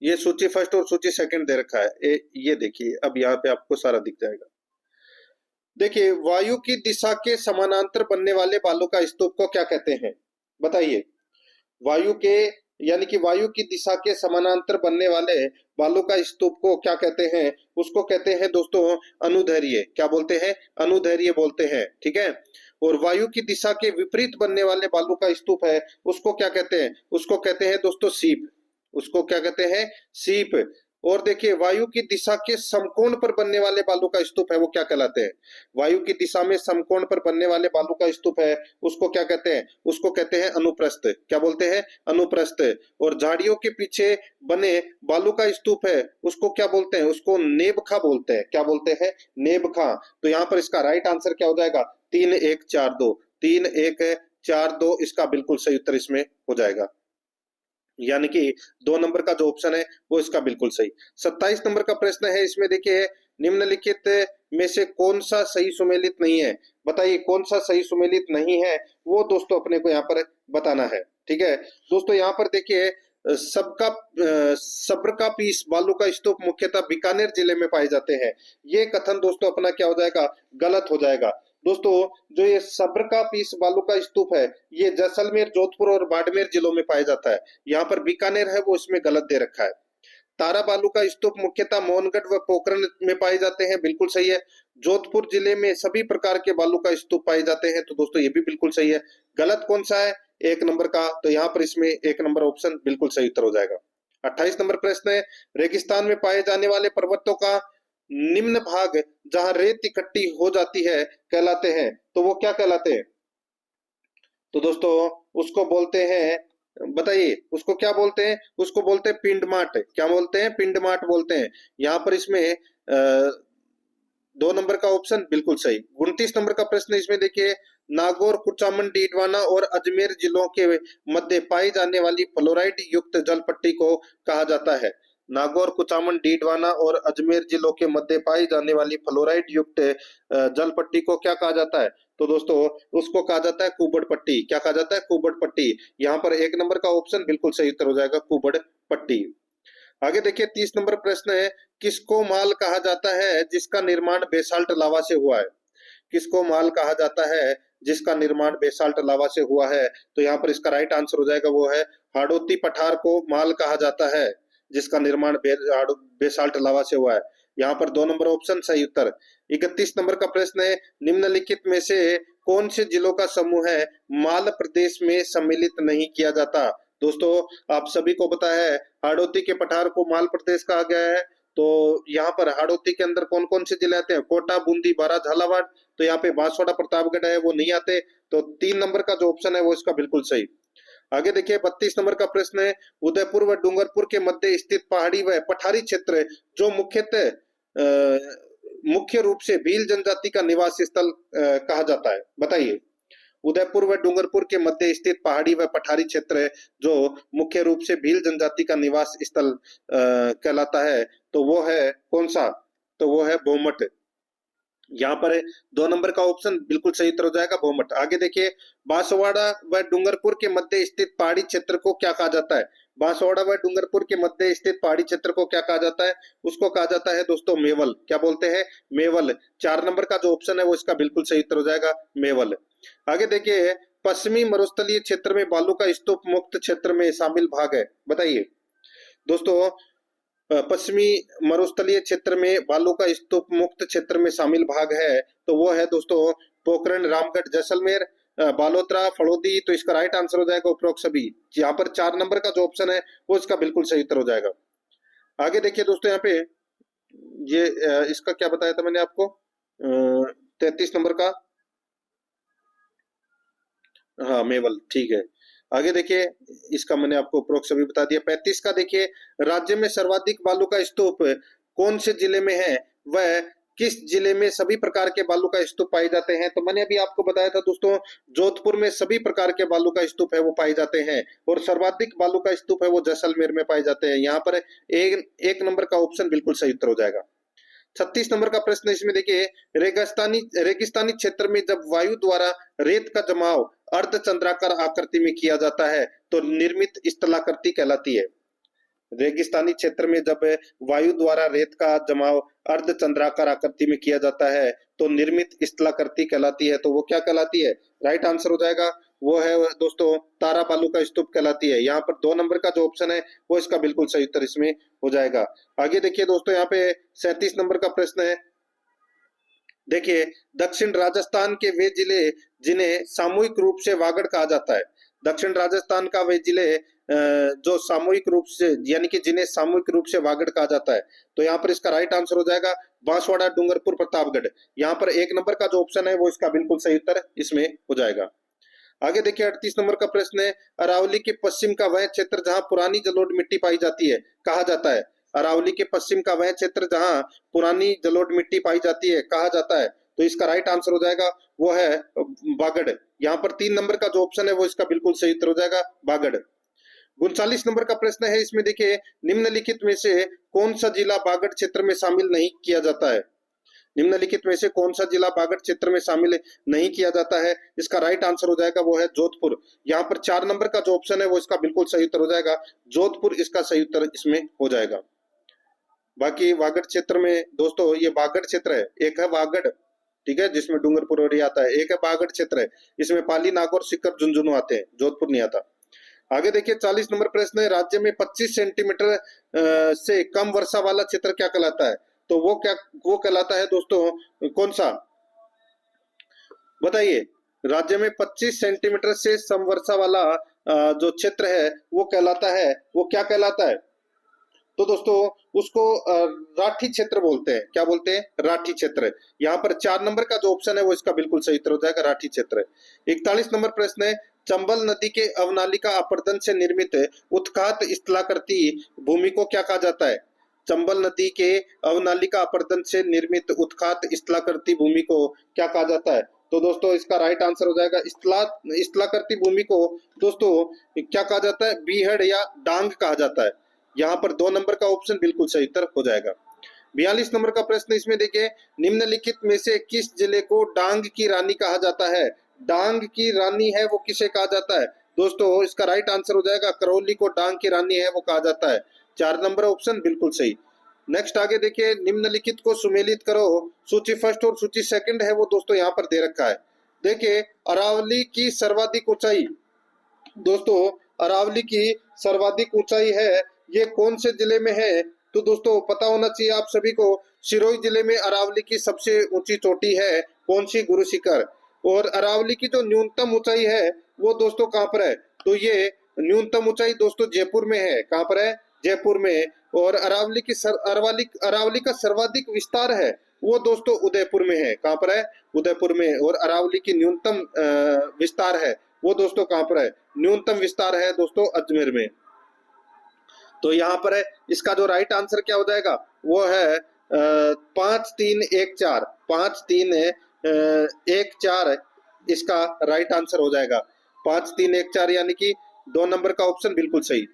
ये सूची फर्स्ट और सूची सेकंड दे रखा है। ये देखिए, अब यहाँ पे आपको सारा दिख जाएगा। देखिए, वायु की दिशा के समानांतर बनने वाले बालू का स्तूप को क्या कहते हैं? बताइए। वायु के, यानी कि वायु की दिशा के समानांतर बनने वाले बालू का स्तूप को क्या कहते हैं? उसको कहते हैं दोस्तों अनुदैर्ध्य। क्या बोलते हैं? अनुदैर्ध्य बोलते हैं, ठीक है। और वायु की दिशा के विपरीत बनने वाले बालू का स्तूप है, उसको क्या कहते हैं? उसको कहते हैं दोस्तों सीप। उसको क्या कहते हैं? सीप। और देखिए, वायु की दिशा के समकोण पर बनने वाले बालू का स्तूप है वो क्या कहलाते हैं? वायु की दिशा में समकोण पर बनने वाले बालू का स्तूप है उसको क्या कहते हैं? उसको कहते हैं अनुप्रस्थ। क्या बोलते हैं? अनुप्रस्थ। और झाड़ियों के पीछे बने बालू का स्तूप है उसको क्या बोलते हैं? उसको नेबखा बोलते हैं। क्या बोलते हैं? नेबखा। तो यहाँ पर इसका राइट आंसर क्या हो जाएगा? 3-1-4-2, 3-1-4-2 इसका बिल्कुल सही उत्तर इसमें हो जाएगा, यानी कि 2 नंबर का जो ऑप्शन है वो इसका बिल्कुल सही। 27 नंबर का प्रश्न है, इसमें देखिए निम्नलिखित में से कौन सा सही सुमेलित नहीं है? बताइए कौन सा सही सुमेलित नहीं है, वो दोस्तों अपने को यहाँ पर बताना है, ठीक है दोस्तों। यहाँ पर देखिए सब्र का पीस बालू का स्तूप मुख्यतः बीकानेर जिले में पाए जाते हैं। ये कथन दोस्तों अपना क्या हो जाएगा? गलत हो जाएगा दोस्तों। जो ये सब्र का पीस बालू का स्तूप है ये जैसलमेर, जोधपुर और बाड़मेर जिलों में पाया जाता है। यहाँ पर बीकानेर है वो इसमें गलत दे रखा है। तारा बालू का स्तूप मुख्यतः मोहनगढ़ व पोखरण में पाए जाते हैं, बिल्कुल सही है। जोधपुर जिले में सभी प्रकार के बालू का स्तूप पाए जाते हैं, तो दोस्तों ये भी बिल्कुल सही है। गलत कौन सा है? 1 नंबर का। तो यहाँ पर इसमें 1 नंबर ऑप्शन बिल्कुल सही उत्तर हो जाएगा। 28 नंबर प्रश्न है, रेगिस्तान में पाए जाने वाले पर्वतों का निम्न भाग जहां रेत इकट्ठी हो जाती है कहलाते हैं, तो वो क्या कहलाते हैं? तो दोस्तों उसको बोलते हैं, बताइए उसको क्या बोलते हैं? उसको बोलते हैं पिंडमाट। क्या बोलते हैं? पिंडमाट बोलते हैं। यहाँ पर इसमें 2 नंबर का ऑप्शन बिल्कुल सही। 29 नंबर का प्रश्न इसमें देखिए, नागौर, कुचामन, डीडवाना और अजमेर जिलों के मध्य पाई जाने वाली फ्लोराइड युक्त जल पट्टी को कहा जाता है। नागौर, कुचामन, डीडवाना और अजमेर जिलों के मध्य पाई जाने वाली फ्लोराइड युक्त जल पट्टी को क्या कहा जाता है? तो दोस्तों उसको कहा जाता है कुबड़ पट्टी। क्या कहा जाता है? कुबड़ पट्टी। यहाँ पर 1 नंबर का ऑप्शन बिल्कुल सही उत्तर हो जाएगा, कुबड़ पट्टी। आगे देखिए 30 नंबर प्रश्न है, किसको माल कहा जाता है जिसका निर्माण बेसाल्ट लावा से हुआ है? किसको माल कहा जाता है जिसका निर्माण बेसाल्ट लावा से हुआ है? तो यहाँ पर इसका राइट आंसर हो जाएगा वो है हाड़ौती पठार को माल कहा जाता है जिसका निर्माण बेसाल्ट लावा से हुआ है। यहाँ पर 2 नंबर ऑप्शन सही उत्तर। 31 नंबर का प्रश्न है, निम्नलिखित में से कौन से जिलों का समूह है माल प्रदेश में सम्मिलित नहीं किया जाता? दोस्तों आप सभी को पता है हाड़ौती के पठार को माल प्रदेश कहा गया है। तो यहाँ पर हाड़ौती के अंदर कौन कौन से जिले आते हैं? कोटा, बूंदी, बारां, झालावाड़। तो यहाँ पे बांसवाड़ा, प्रतापगढ़ है वो नहीं आते। तो 3 नंबर का जो ऑप्शन है वो इसका बिल्कुल सही। आगे देखिए 32 नंबर का प्रश्न है, उदयपुर व डूंगरपुर के मध्य स्थित पहाड़ी व पठारी क्षेत्र जो मुख्य रूप से भील जनजाति का निवास स्थल कहा जाता है। बताइए। उदयपुर व डूंगरपुर के मध्य स्थित पहाड़ी व पठारी क्षेत्र जो मुख्य रूप से भील जनजाति का निवास स्थल कहलाता है, तो वो है कौन सा? तो वो है भोमट। यहाँ पर 2 नंबर का ऑप्शन बिल्कुल सही उत्तर हो जाएगा, भोमट। आगे देखिए, बांसवाड़ा व डूंगरपुर के मध्य स्थित पहाड़ी क्षेत्र को क्या कहा जाता है? बांसवाड़ा व डूंगरपुर के मध्य स्थित पहाड़ी क्षेत्र को क्या कहा जाता है? उसको कहा जाता है दोस्तों मेवल। क्या बोलते हैं? मेवल। 4 नंबर का जो ऑप्शन है वो इसका बिल्कुल सही उत्तर हो जाएगा, मेवल। आगे देखिए, पश्चिमी मरुस्थलीय क्षेत्र में बालू का स्तूप मुक्त क्षेत्र में शामिल भाग है, बताइए दोस्तों। पश्चिमी मरुस्थलीय क्षेत्र में बालू का स्तूप मुक्त क्षेत्र में शामिल भाग है, तो वो है दोस्तों पोखरण, रामगढ़, जैसलमेर, बालोतरा, फड़ौदी। तो इसका राइट आंसर हो जाएगा उपरोक्त सभी। यहाँ पर 4 नंबर का जो ऑप्शन है वो इसका बिल्कुल सही उत्तर हो जाएगा। आगे देखिए दोस्तों, यहाँ पे ये इसका क्या बताया था मैंने आपको, 33 नंबर का, हाँ मेवल, ठीक है। आगे देखिए, इसका मैंने आपको उपरोक्त सभी बता दिया। 35 का देखिए, राज्य में सर्वाधिक बालू का स्तूप कौन से जिले में है, वह किस जिले में सभी प्रकार के बालू का स्तूप पाए जाते हैं? तो मैंने अभी आपको बताया था दोस्तों, जोधपुर में सभी प्रकार के बालू का स्तूप है वो पाए जाते हैं, और सर्वाधिक बालू का स्तूप है वो जैसलमेर में पाए जाते हैं। यहाँ पर एक नंबर का ऑप्शन बिल्कुल सही उत्तर हो जाएगा। 36 नंबर का प्रश्न इसमें देखिए, रेगिस्तानी रेगिस्तानी क्षेत्र में जब वायु द्वारा रेत का जमाव अर्धचंद्राकार आकृति में किया जाता है तो निर्मित स्थलाकृति कहलाती है। रेगिस्तानी क्षेत्र में जब वायु द्वारा रेत का जमाव अर्धचंद्राकार आकृति में किया जाता है तो निर्मित स्थलाकृति कहलाती है। तो वो क्या कहलाती है? राइट आंसर हो जाएगा वो है दोस्तों तारा बालू का स्तूप कहलाती है। यहाँ पर 2 नंबर का जो ऑप्शन है वो इसका बिल्कुल सही उत्तर इसमें हो जाएगा। आगे देखिए दोस्तों, यहाँ पे 37 नंबर का प्रश्न है। देखिए, दक्षिण राजस्थान के वे जिले जिन्हें सामूहिक रूप से वागड़ कहा जाता है। दक्षिण राजस्थान का वे जिले जो सामूहिक रूप से, यानी कि जिन्हें सामूहिक रूप से वागड़ कहा जाता है, तो यहाँ पर इसका राइट आंसर हो जाएगा बांसवाड़ा, डूंगरपुर, प्रतापगढ़। यहाँ पर 1 नंबर का जो ऑप्शन है वो इसका बिल्कुल सही उत्तर इसमें हो जाएगा। आगे देखिए, 38 नंबर का प्रश्न है, अरावली के पश्चिम का वह क्षेत्र जहां पुरानी जलोढ़ मिट्टी पाई जाती है कहा जाता है। अरावली के पश्चिम का वह क्षेत्र जहां पुरानी जलोढ़ मिट्टी पाई जाती है कहा जाता है। तो इसका राइट आंसर हो जाएगा वो है बागड़। यहाँ पर 3 नंबर का जो ऑप्शन है वो इसका बिल्कुल सही उत्तर हो जाएगा, बागड़। 39 नंबर का प्रश्न है, इसमें देखिए, निम्नलिखित में से कौन सा जिला बागड़ क्षेत्र में शामिल नहीं किया जाता है? निम्नलिखित में से कौन सा जिला बागड़ क्षेत्र में शामिल नहीं किया जाता है? इसका राइट आंसर हो जाएगा वो है जोधपुर। यहाँ पर 4 नंबर का जो ऑप्शन है वो इसका बिल्कुल सही उत्तर हो जाएगा, जोधपुर इसका सही उत्तर इसमें हो जाएगा। बाकी वागड़ क्षेत्र में दोस्तों, ये बागड़ क्षेत्र है, एक है वागड़, ठीक है, जिसमें डूंगरपुर और आता है, एक है बागड़ क्षेत्र है, इसमें पाली, नागौर, सिक्कर, झुंझुनू आते हैं, जोधपुर नहीं आता। आगे देखिए, 40 नंबर प्रश्न है, राज्य में 25 सेंटीमीटर से कम वर्षा वाला क्षेत्र क्या कहलाता है? तो वो कहलाता है दोस्तों कौन सा, बताइए। राज्य में 25 सेंटीमीटर से कम वर्षा वाला जो क्षेत्र है वो कहलाता है, वो क्या कहलाता है? तो दोस्तों उसको राठी क्षेत्र बोलते हैं। क्या बोलते हैं? राठी क्षेत्र। यहाँ पर 4 नंबर का जो ऑप्शन है वो इसका बिल्कुल सही उत्तर हो जाएगा, राठी क्षेत्र। 41 नंबर प्रश्न है, चंबल नदी के अवनालिका अपरदन से निर्मित उत्खात स्थलाकृति भूमि को क्या कहा जाता है? चंबल नदी के अवनालिका अपरदन से निर्मित उत्खात स्थलाकृति भूमि को क्या कहा जाता है? तो दोस्तों इसका राइट आंसर हो जाएगा स्थलाकृति भूमि को दोस्तों क्या कहा जाता है? बीहड़ या डांग कहा जाता है। यहाँ पर 2 नंबर का ऑप्शन बिल्कुल सही उत्तर हो जाएगा। 42 नंबर का प्रश्न इसमें देखिए, निम्नलिखित में से किस जिले को डांग की रानी कहा जाता है? डांग की रानी है वो किसे कहा जाता है? दोस्तों इसका राइट आंसर हो जाएगा करौली को डांग की रानी है वो कहा जाता है। 4 नंबर ऑप्शन बिल्कुल सही। नेक्स्ट आगे देखिए, निम्नलिखित को सुमेलित करो। सूची फर्स्ट और सूची सेकंड है वो दोस्तों यहाँ पर दे रखा है। देखिए, अरावली की सर्वाधिक ऊंचाई, दोस्तों अरावली की सर्वाधिक ऊंचाई है ये कौन से जिले में है? तो दोस्तों पता होना चाहिए आप सभी को, सिरोही जिले में अरावली की सबसे ऊंची चोटी है कौन सी? गुरु शिखर। और अरावली की जो न्यूनतम ऊंचाई है वो दोस्तों कहाँ पर है? तो ये न्यूनतम ऊंचाई दोस्तों जयपुर में है। कहाँ पर है? जयपुर में। और अरावली की अरावली का सर्वाधिक विस्तार है वो दोस्तों उदयपुर में है। कहाँ पर है? उदयपुर में। और अरावली की न्यूनतम विस्तार है वो दोस्तों कहाँ पर है? न्यूनतम विस्तार है दोस्तों अजमेर में। तो यहाँ पर है इसका जो राइट आंसर क्या हो जाएगा वो है 5-3-1-4, 5-3-1-4 इसका राइट आंसर हो जाएगा। 5-3-1-4 यानी कि 2 नंबर का ऑप्शन बिल्कुल सही।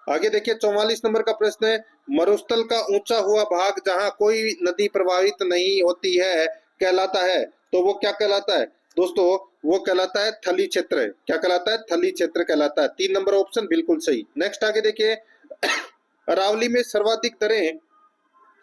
आगे देखिए, 44 नंबर का प्रश्न है, मरुस्थल का ऊंचा हुआ भाग जहां कोई नदी प्रवाहित नहीं होती है कहलाता है। तो वो क्या कहलाता है दोस्तों? वो कहलाता है थली क्षेत्र। क्या कहलाता है? थली क्षेत्र कहलाता है। 3 नंबर ऑप्शन बिल्कुल सही। नेक्स्ट आगे देखिए, अरावली में सर्वाधिक दरें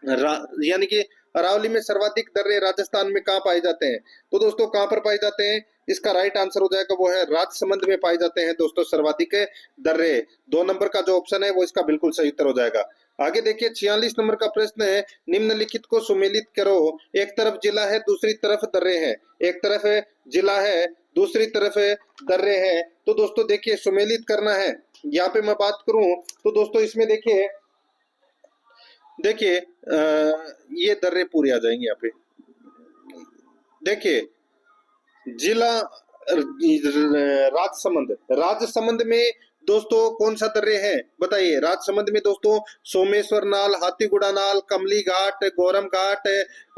यानी कि अरावली में सर्वाधिक दर्रे राजस्थान में कहाँ पाए जाते हैं? तो दोस्तों कहाँ पर पाए जाते हैं? इसका राइट आंसर हो जाएगा वो है राजसमंद में पाए जाते हैं दोस्तों सर्वाधिक दर्रे। 2 नंबर का जो ऑप्शन है वो इसका बिल्कुल सही उत्तर हो जाएगा। आगे देखिए 46 नंबर का प्रश्न है, निम्नलिखित को सुमेलित करो। एक तरफ जिला है, दूसरी तरफ दर्रे हैं। एक तरफ जिला है, दूसरी तरफ दर्रे हैं। तो दोस्तों देखिए सुमेलित करना है। यहाँ पे मैं बात करूं तो दोस्तों इसमें देखिए देखिए ये दर्रे पूरे आ जाएंगे यहाँ पे। देखिए जिला राजसमंद, राजसमंद में दोस्तों कौन सा दर्रे है बताइए? राजसमंद में दोस्तों सोमेश्वर नाल, हाथीगुड़ा नाल, कमली घाट, गोरम घाट,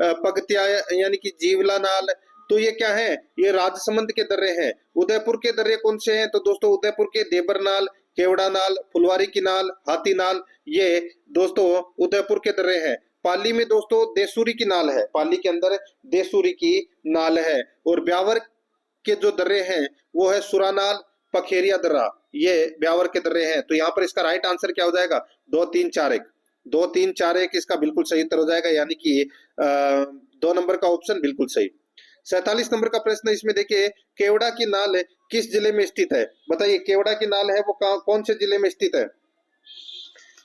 पगतिया यानी कि जीवला नाल। तो ये क्या है? ये राजसमंद के दर्रे हैं। उदयपुर के दर्रे कौन से हैं? तो दोस्तों उदयपुर के देबर नाल, केवड़ा नाल, फुलवारी की नाल, हाथी नाल, ये दोस्तों उदयपुर के दर्रे हैं। पाली में दोस्तों देसूरी की नाल है, पाली के अंदर देसूरी की नाल है। और ब्यावर के जो दर्रे हैं वो है सुरानाल, पखेरिया दर्रा, ये ब्यावर के दर्रे हैं। तो यहाँ पर इसका राइट आंसर क्या हो जाएगा? 2 3 4 1, 2 3 4 1 इसका बिल्कुल सही उत्तर हो जाएगा, यानी कि 2 नंबर का ऑप्शन बिल्कुल सही। 47 नंबर का प्रश्न इसमें देखिए, केवड़ा की नाल किस जिले में स्थित है? बताइए केवड़ा की नाल है वो कौन से जिले में स्थित है?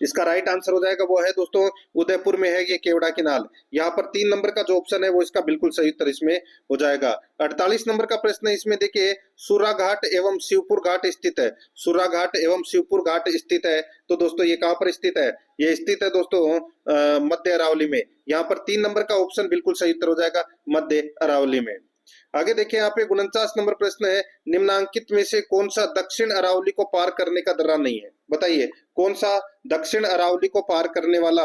इसका राइट आंसर हो जाएगा वो है दोस्तों उदयपुर में है ये केवड़ा की नाल। यहाँ पर 3 नंबर का जो ऑप्शन है वो इसका बिल्कुल सही उत्तर इसमें हो जाएगा। 48 नंबर का प्रश्न है इसमें देखिए, सूरा घाट एवं शिवपुर घाट स्थित है। सूरा घाट एवं शिवपुर घाट स्थित है। तो दोस्तों ये कहाँ पर स्थित है? ये स्थित है दोस्तों मध्य अरावली में। यहाँ पर 3 नंबर का ऑप्शन बिल्कुल सही उत्तर हो जाएगा, मध्य अरावली में। आगे देखिए यहाँ पे 49 नंबर प्रश्न है, निम्नांकित में से कौन सा दक्षिण अरावली को पार करने का दर्रा नहीं है? बताइए कौन सा दक्षिण अरावली को पार करने वाला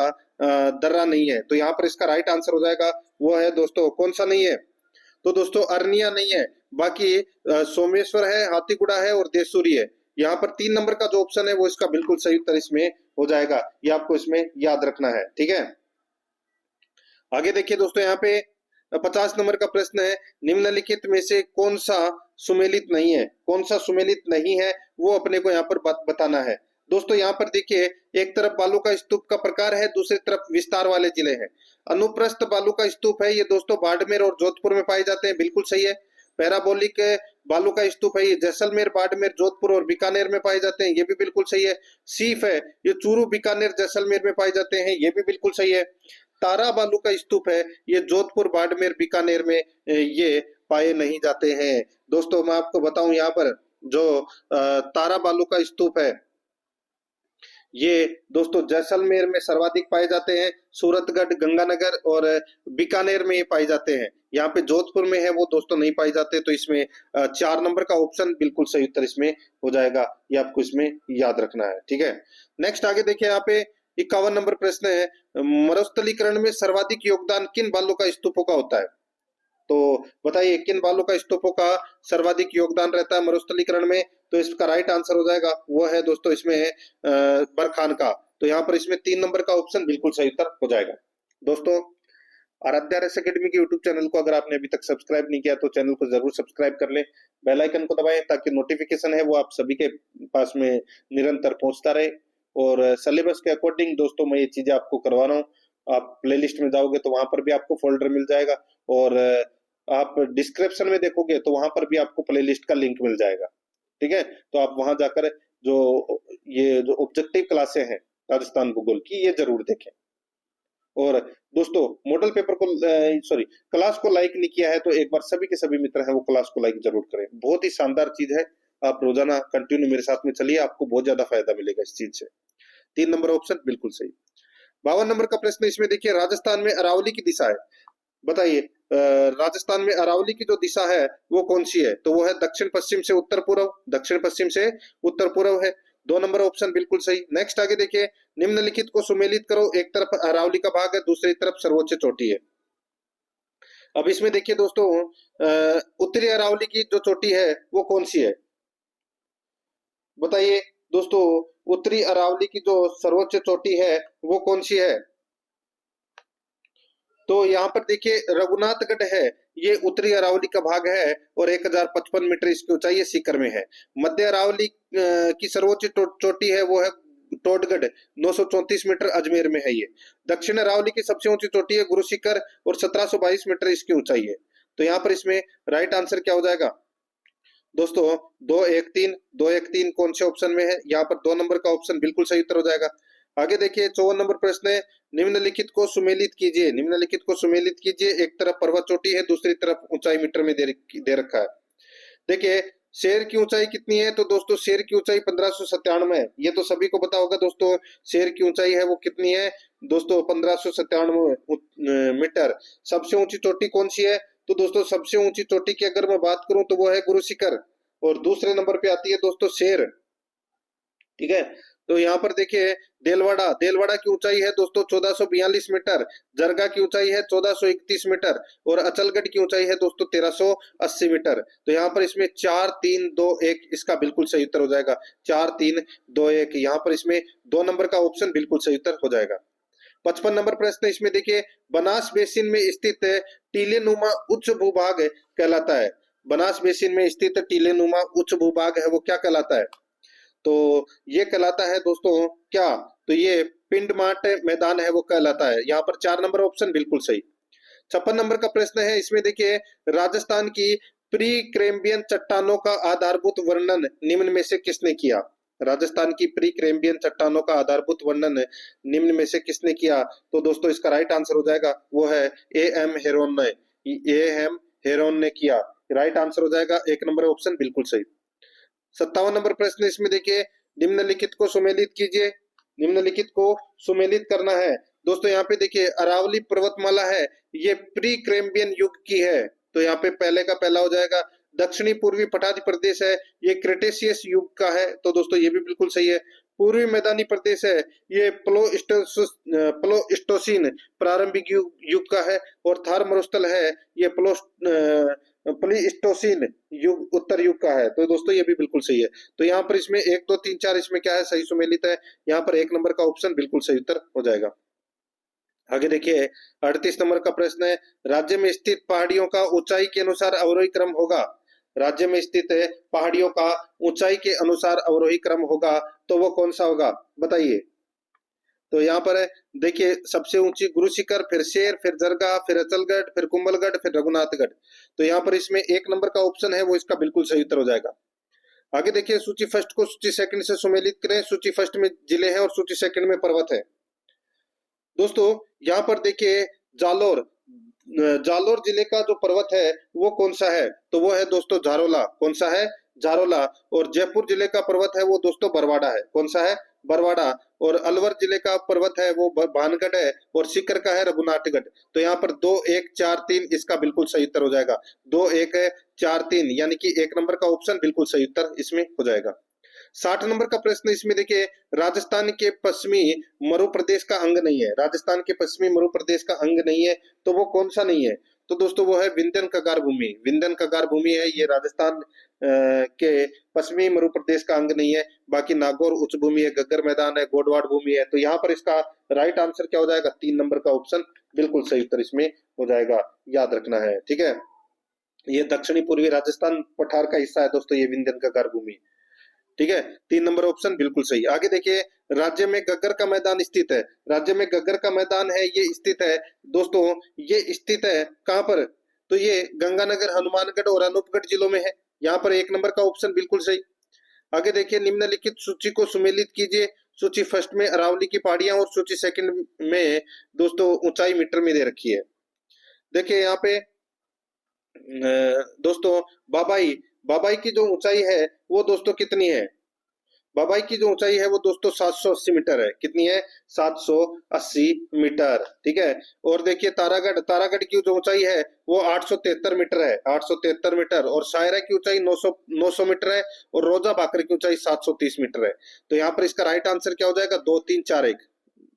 दर्रा नहीं है? तो यहाँ पर इसका राइट आंसर हो जाएगा वो है दोस्तों कौन सा नहीं है? तो दोस्तों अरनिया नहीं है, बाकी सोमेश्वर है, हाथीगुड़ा है और देसूरी है। यहाँ पर 3 नंबर का जो ऑप्शन है वो इसका बिल्कुल सही उत्तर इसमें हो जाएगा, ये आपको इसमें याद रखना है, ठीक है। आगे देखिए दोस्तों यहाँ पे 50 नंबर का प्रश्न है, निम्नलिखित में से कौन सा सुमेलित नहीं है? कौन सा सुमेलित नहीं है वो अपने को यहाँ पर बताना है। दोस्तों यहाँ पर देखिए एक तरफ बालू का स्तूप का प्रकार है, दूसरी तरफ विस्तार वाले जिले हैं। अनुप्रस्थ बालू का स्तूप है, ये दोस्तों बाड़मेर और जोधपुर में पाए जाते हैं, बिल्कुल सही है। पैराबोलिक बालू का स्तूप है, ये जैसलमेर, बाड़मेर, जोधपुर और बीकानेर में पाए जाते हैं, ये भी बिल्कुल सही है। सीफ है, ये चूरू, बीकानेर, जैसलमेर में पाए जाते हैं, ये भी बिल्कुल सही है। तारा बालू का स्तूप है, ये जोधपुर, बाड़मेर, बीकानेर में ये पाए नहीं जाते हैं। दोस्तों मैं आपको बताऊं यहाँ पर जो तारा बालू का स्तूप है ये दोस्तों जैसलमेर में सर्वाधिक पाए जाते हैं, सूरतगढ़, गंगानगर और बीकानेर में ये पाए जाते हैं। यहाँ पे जोधपुर में है वो दोस्तों नहीं पाए जाते। तो इसमें 4 नंबर का ऑप्शन बिल्कुल सही उत्तर इसमें हो जाएगा, ये आपको इसमें याद रखना है, ठीक है। नेक्स्ट आगे देखिए यहाँ पे 51 नंबर प्रश्न है, मरुस्थलीकरण में सर्वाधिक योगदान किन बालू का स्तूपों का होता है? तो बताइए किन बालू का स्तूपों का सर्वाधिक योगदान रहता है मरुस्थलीकरण में? तो इसका राइट आंसर हो जाएगा वो है दोस्तों इसमें बरखान का। तो यहाँ पर इसमें 3 नंबर का ऑप्शन बिल्कुल सही उत्तर हो जाएगा। दोस्तों आराध्या रेस अकेडमी के यूट्यूब चैनल को अगर आपने अभी तक सब्सक्राइब नहीं किया तो चैनल को जरूर सब्सक्राइब कर लें, बेल आइकन को दबाएं ताकि नोटिफिकेशन है वो आप सभी के पास में निरंतर पहुंचता रहे। और सिलेबस के अकॉर्डिंग दोस्तों मैं ये चीजें आपको करवा रहा हूँ। आप प्लेलिस्ट में जाओगे तो वहां पर भी आपको फोल्डर मिल जाएगा, और आप डिस्क्रिप्शन में देखोगे तो वहां पर भी आपको प्लेलिस्ट का लिंक मिल जाएगा, ठीक है। तो आप वहां जाकर जो ये जो ऑब्जेक्टिव क्लासें हैं राजस्थान भूगोल की ये जरूर देखें। और दोस्तों मॉडल पेपर को सॉरी क्लास को लाइक नहीं किया है तो एक बार सभी के सभी मित्र हैं वो क्लास को लाइक जरूर करें, बहुत ही शानदार चीज है। आप रोजाना कंटिन्यू मेरे साथ में चलिए, आपको बहुत ज्यादा फायदा मिलेगा इस चीज से। 3 नंबर ऑप्शन बिल्कुल सही। 52 नंबर का प्रश्न इसमें देखिए, राजस्थान में अरावली की दिशा है, बताइए राजस्थान में अरावली की जो दिशा है वो कौन सी है? तो वो है दक्षिण पश्चिम से उत्तर पूर्व, दक्षिण पश्चिम से उत्तर पूर्व है। 2 नंबर ऑप्शन बिल्कुल सही। नेक्स्ट आगे देखिए, निम्नलिखित को सुमेलित करो। एक तरफ अरावली का भाग है, दूसरी तरफ सर्वोच्च चोटी है। अब इसमें देखिए दोस्तों उत्तरी अरावली की जो चोटी है वो कौन सी है? बताइए दोस्तों उत्तरी अरावली की जो सर्वोच्च चोटी है वो कौन सी है? तो यहाँ पर देखिए रघुनाथगढ़ है, ये उत्तरी अरावली का भाग है और 1055 मीटर इसकी ऊंचाई है, सीकर में है। मध्य अरावली की सर्वोच्च चोटी है वो है टोडगढ़, 934 मीटर, अजमेर में है ये। दक्षिण अरावली की सबसे ऊंची चोटी है गुरु शिखर और 1722 मीटर इसकी ऊंचाई है। तो यहाँ पर इसमें राइट आंसर क्या हो जाएगा दोस्तों? 213 कौन से ऑप्शन में है? यहाँ पर 2 नंबर का ऑप्शन बिल्कुल सही उत्तर हो जाएगा। आगे देखिए 54 नंबर प्रश्न है, निम्नलिखित को सुमेलित कीजिए। निम्नलिखित को सुमेलित कीजिए, एक तरफ पर्वत चोटी है, दूसरी तरफ ऊंचाई मीटर में दे रखा है। देखिए शेर की ऊंचाई कितनी है? तो दोस्तों शेर की ऊंचाई 1597 है, ये तो सभी को पता होगा दोस्तों। शेर की ऊंचाई है वो कितनी है दोस्तों? 1597 मीटर। सबसे ऊंची चोटी कौन सी है? तो दोस्तों सबसे ऊंची चोटी की अगर मैं बात करूं तो वो है गुरु शिखर, और दूसरे नंबर पे आती है दोस्तों शेर। ठीक है, तो यहाँ पर देखिए देलवाड़ा, देलवाड़ा की ऊंचाई है दोस्तों 1442 मीटर, जरगा की ऊंचाई है 1431 मीटर और अचलगढ़ की ऊंचाई है दोस्तों 1380 मीटर। तो यहाँ पर इसमें 4 3 2 1 इसका बिल्कुल सही उत्तर हो जाएगा। 4 3 2 1 यहाँ पर इसमें 2 नंबर का ऑप्शन बिल्कुल सही उत्तर हो जाएगा। 55 नंबर प्रश्न इसमें देखिए, बनास बेसिन में स्थित टीलेनुमा उच्च भूभाग कहलाता है। बनास बेसिन में स्थित टीलेनुमा उच्च भूभाग है वो क्या कहलाता है? तो ये कहलाता है दोस्तों क्या? तो ये पिंडमाट मैदान है वो कहलाता है। यहाँ पर 4 नंबर ऑप्शन बिल्कुल सही। 56 नंबर का प्रश्न है, इसमें देखिए राजस्थान की प्री कैम्ब्रियन चट्टानों का आधारभूत वर्णन निम्न में से किसने किया? राजस्थान की प्री कैम्ब्रियन चट्टानों का आधारभूत वर्णन निम्न में से किसने किया? तो दोस्तों इसका राइट आंसर हो जाएगा वो है ए एम हेरोन ने। ए एम हेरोन ने किया, राइट आंसर हो जाएगा 1 नंबर ऑप्शन बिल्कुल सही। 57 नंबर प्रश्न इसमें देखिए, निम्नलिखित को सुमेलित कीजिए। निम्नलिखित को सुमेलित करना है दोस्तों। यहाँ पे देखिए अरावली पर्वतमाला है, ये प्री कैम्ब्रियन युग की है, तो यहाँ पे पहले का पहला हो जाएगा। दक्षिणी पूर्वी पठारी प्रदेश है, ये क्रेटेशियस युग का है, तो दोस्तों ये भी बिल्कुल सही है। पूर्वी मैदानी प्रदेश है, ये प्लोइस्टोसिन प्रारंभिक युग का है, और थार मरुस्थल है, ये प्लीस्टोसिन युग उत्तर युग का है, तो दोस्तों ये भी बिल्कुल सही है। तो यहाँ पर इसमें 1 2 3 4 इसमें क्या है सही सुमेलित है, यहाँ पर 1 नंबर का ऑप्शन बिल्कुल सही उत्तर हो जाएगा। आगे देखिए 38 नंबर का प्रश्न है, राज्य में स्थित पहाड़ियों का ऊंचाई के अनुसार अवरोही क्रम होगा। राज्य में स्थित पहाड़ियों का ऊंचाई के अनुसार अवरोही क्रम होगा, तो वो कौन सा होगा बताइए? तो यहाँ पर देखिए सबसे ऊंची गुरु शिखर, फिर शेर, फिर जरगा, फिर अचलगढ़, फिर कुंभलगढ़, फिर रघुनाथगढ़। तो यहाँ पर इसमें 1 नंबर का ऑप्शन है वो इसका बिल्कुल सही उत्तर हो जाएगा। आगे देखिए सूची फर्स्ट को सूची सेकंड से सुमेलित करें। सूची फर्स्ट में जिले हैं और सूची सेकंड में पर्वत है। दोस्तों यहाँ पर देखिए जालोर, जालोर जिले का जो पर्वत है वो कौन सा है? तो वो है दोस्तों झारोला। कौन सा है? झारोला। और जयपुर जिले का पर्वत है वो दोस्तों बरवाड़ा है। कौन सा है? बरवाड़ा। और अलवर जिले का पर्वत है वो भानगढ़ है, और सीकर का है रघुनाथगढ़। तो यहाँ पर 2 1 4 3 इसका बिल्कुल सही उत्तर हो जाएगा। 2 1 4 3 यानी कि 1 नंबर का ऑप्शन बिल्कुल सही उत्तर इसमें हो जाएगा। 60 नंबर का प्रश्न इसमें देखिए, राजस्थान के पश्चिमी मरु प्रदेश का अंग नहीं है। राजस्थान के पश्चिमी मरु प्रदेश का अंग नहीं है, तो वो कौन सा नहीं है? तो दोस्तों वो है विंध्यन कगार भूमि। विंध्यन कगार भूमि है, ये राजस्थान के पश्चिमी मरु प्रदेश का अंग नहीं है। बाकी नागौर उच्च भूमि है, गग्गर मैदान है, गोडवाड़ भूमि है। तो यहाँ पर इसका राइट आंसर क्या हो जाएगा? 3 नंबर का ऑप्शन बिल्कुल सही उत्तर इसमें हो जाएगा, याद रखना है। ठीक है, ये दक्षिणी पूर्वी राजस्थान पठार का हिस्सा है दोस्तों, ये विंध्यन कगार भूमि। ठीक है, 3 नंबर ऑप्शन बिल्कुल सही। आगे देखिए, राज्य में गग्गर का मैदान स्थित है। राज्य में गग्गर का मैदान है ये स्थित है दोस्तों, ये स्थित है कहां पर? तो ये गंगानगर, हनुमानगढ़ और अनूपगढ़ जिलों में है। यहाँ पर 1 नंबर का ऑप्शन बिल्कुल सही। आगे देखिए, निम्नलिखित सूची को सुमेलित कीजिए। सूची फर्स्ट में अरावली की पहाड़ियां और सूची सेकंड में दोस्तों ऊंचाई मीटर में दे रखी है। देखिए यहाँ पे दोस्तों बाबाई, बाबाई की जो ऊंचाई है वो दोस्तों कितनी है? बाबाई की जो ऊंचाई है वो दोस्तों 780 मीटर है। कितनी है? 780 मीटर। ठीक है, और देखिए तारागढ़, तारागढ़ की जो ऊंचाई है वो 873 मीटर है। 873 मीटर। और शायरा की ऊंचाई 900 मीटर है, और रोजा भाकर की ऊंचाई 730 मीटर है। तो यहाँ पर इसका राइट आंसर क्या हो जाएगा? 2 3 4 1।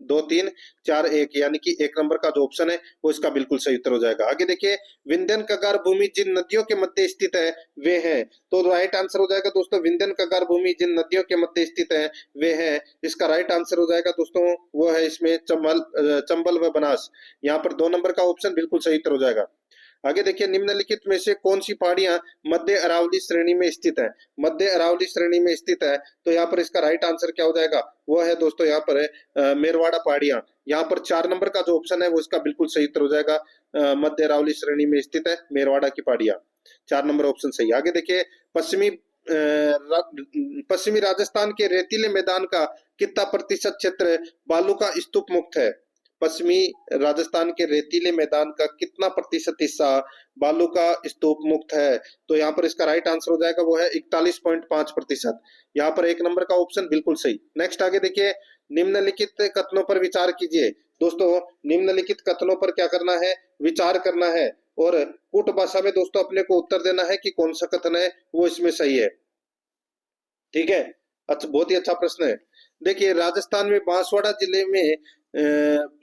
2 3 4 1, यानी कि 1 नंबर का जो ऑप्शन है वो इसका बिल्कुल सही उत्तर हो जाएगा। आगे देखिए, विंध्यन कगार भूमि जिन नदियों के मध्य स्थित है वे हैं। तो राइट आंसर हो जाएगा दोस्तों, विंध्यन कगार भूमि जिन नदियों के मध्य स्थित है वे हैं। इसका राइट आंसर हो जाएगा दोस्तों, वो है इसमें चंबल व बनास। यहाँ पर 2 नंबर का ऑप्शन बिल्कुल सही उत्तर हो जाएगा। आगे देखिए, निम्नलिखित में से कौन सी पहाड़ियां मध्य अरावली श्रेणी में स्थित है? मध्य अरावली श्रेणी में स्थित है, तो यहाँ पर इसका राइट आंसर क्या हो जाएगा? वो है दोस्तों यहाँ पर मेरवाड़ा पहाड़ियां। यहाँ पर 4 नंबर का जो ऑप्शन है वो इसका बिल्कुल सही उत्तर हो जाएगा। मध्य अरावली श्रेणी में स्थित है मेरवाड़ा की पहाड़ियां। 4 नंबर ऑप्शन सही। आगे देखिए, पश्चिमी राजस्थान के रेतीले मैदान का कितना प्रतिशत क्षेत्र बालू का स्तूप मुक्त है? पश्चिमी राजस्थान के रेतीले मैदान का कितना प्रतिशत हिस्सा बालू का स्तूप मुक्त है? तो यहाँ पर इसका राइट आंसर हो जाएगा, वो है 41.5%। यहाँ पर 1 नंबर का ऑप्शन बिल्कुल सही। नेक्स्ट आगे देखिए, निम्नलिखित कथनों पर विचार कीजिए। दोस्तों, निम्नलिखित कथनों पर क्या करना है? विचार करना है, और कूट भाषा में दोस्तों अपने को उत्तर देना है कि कौन सा कथन है वो इसमें सही है। ठीक है, अच्छा, बहुत ही अच्छा प्रश्न है। देखिए, राजस्थान में बांसवाड़ा जिले में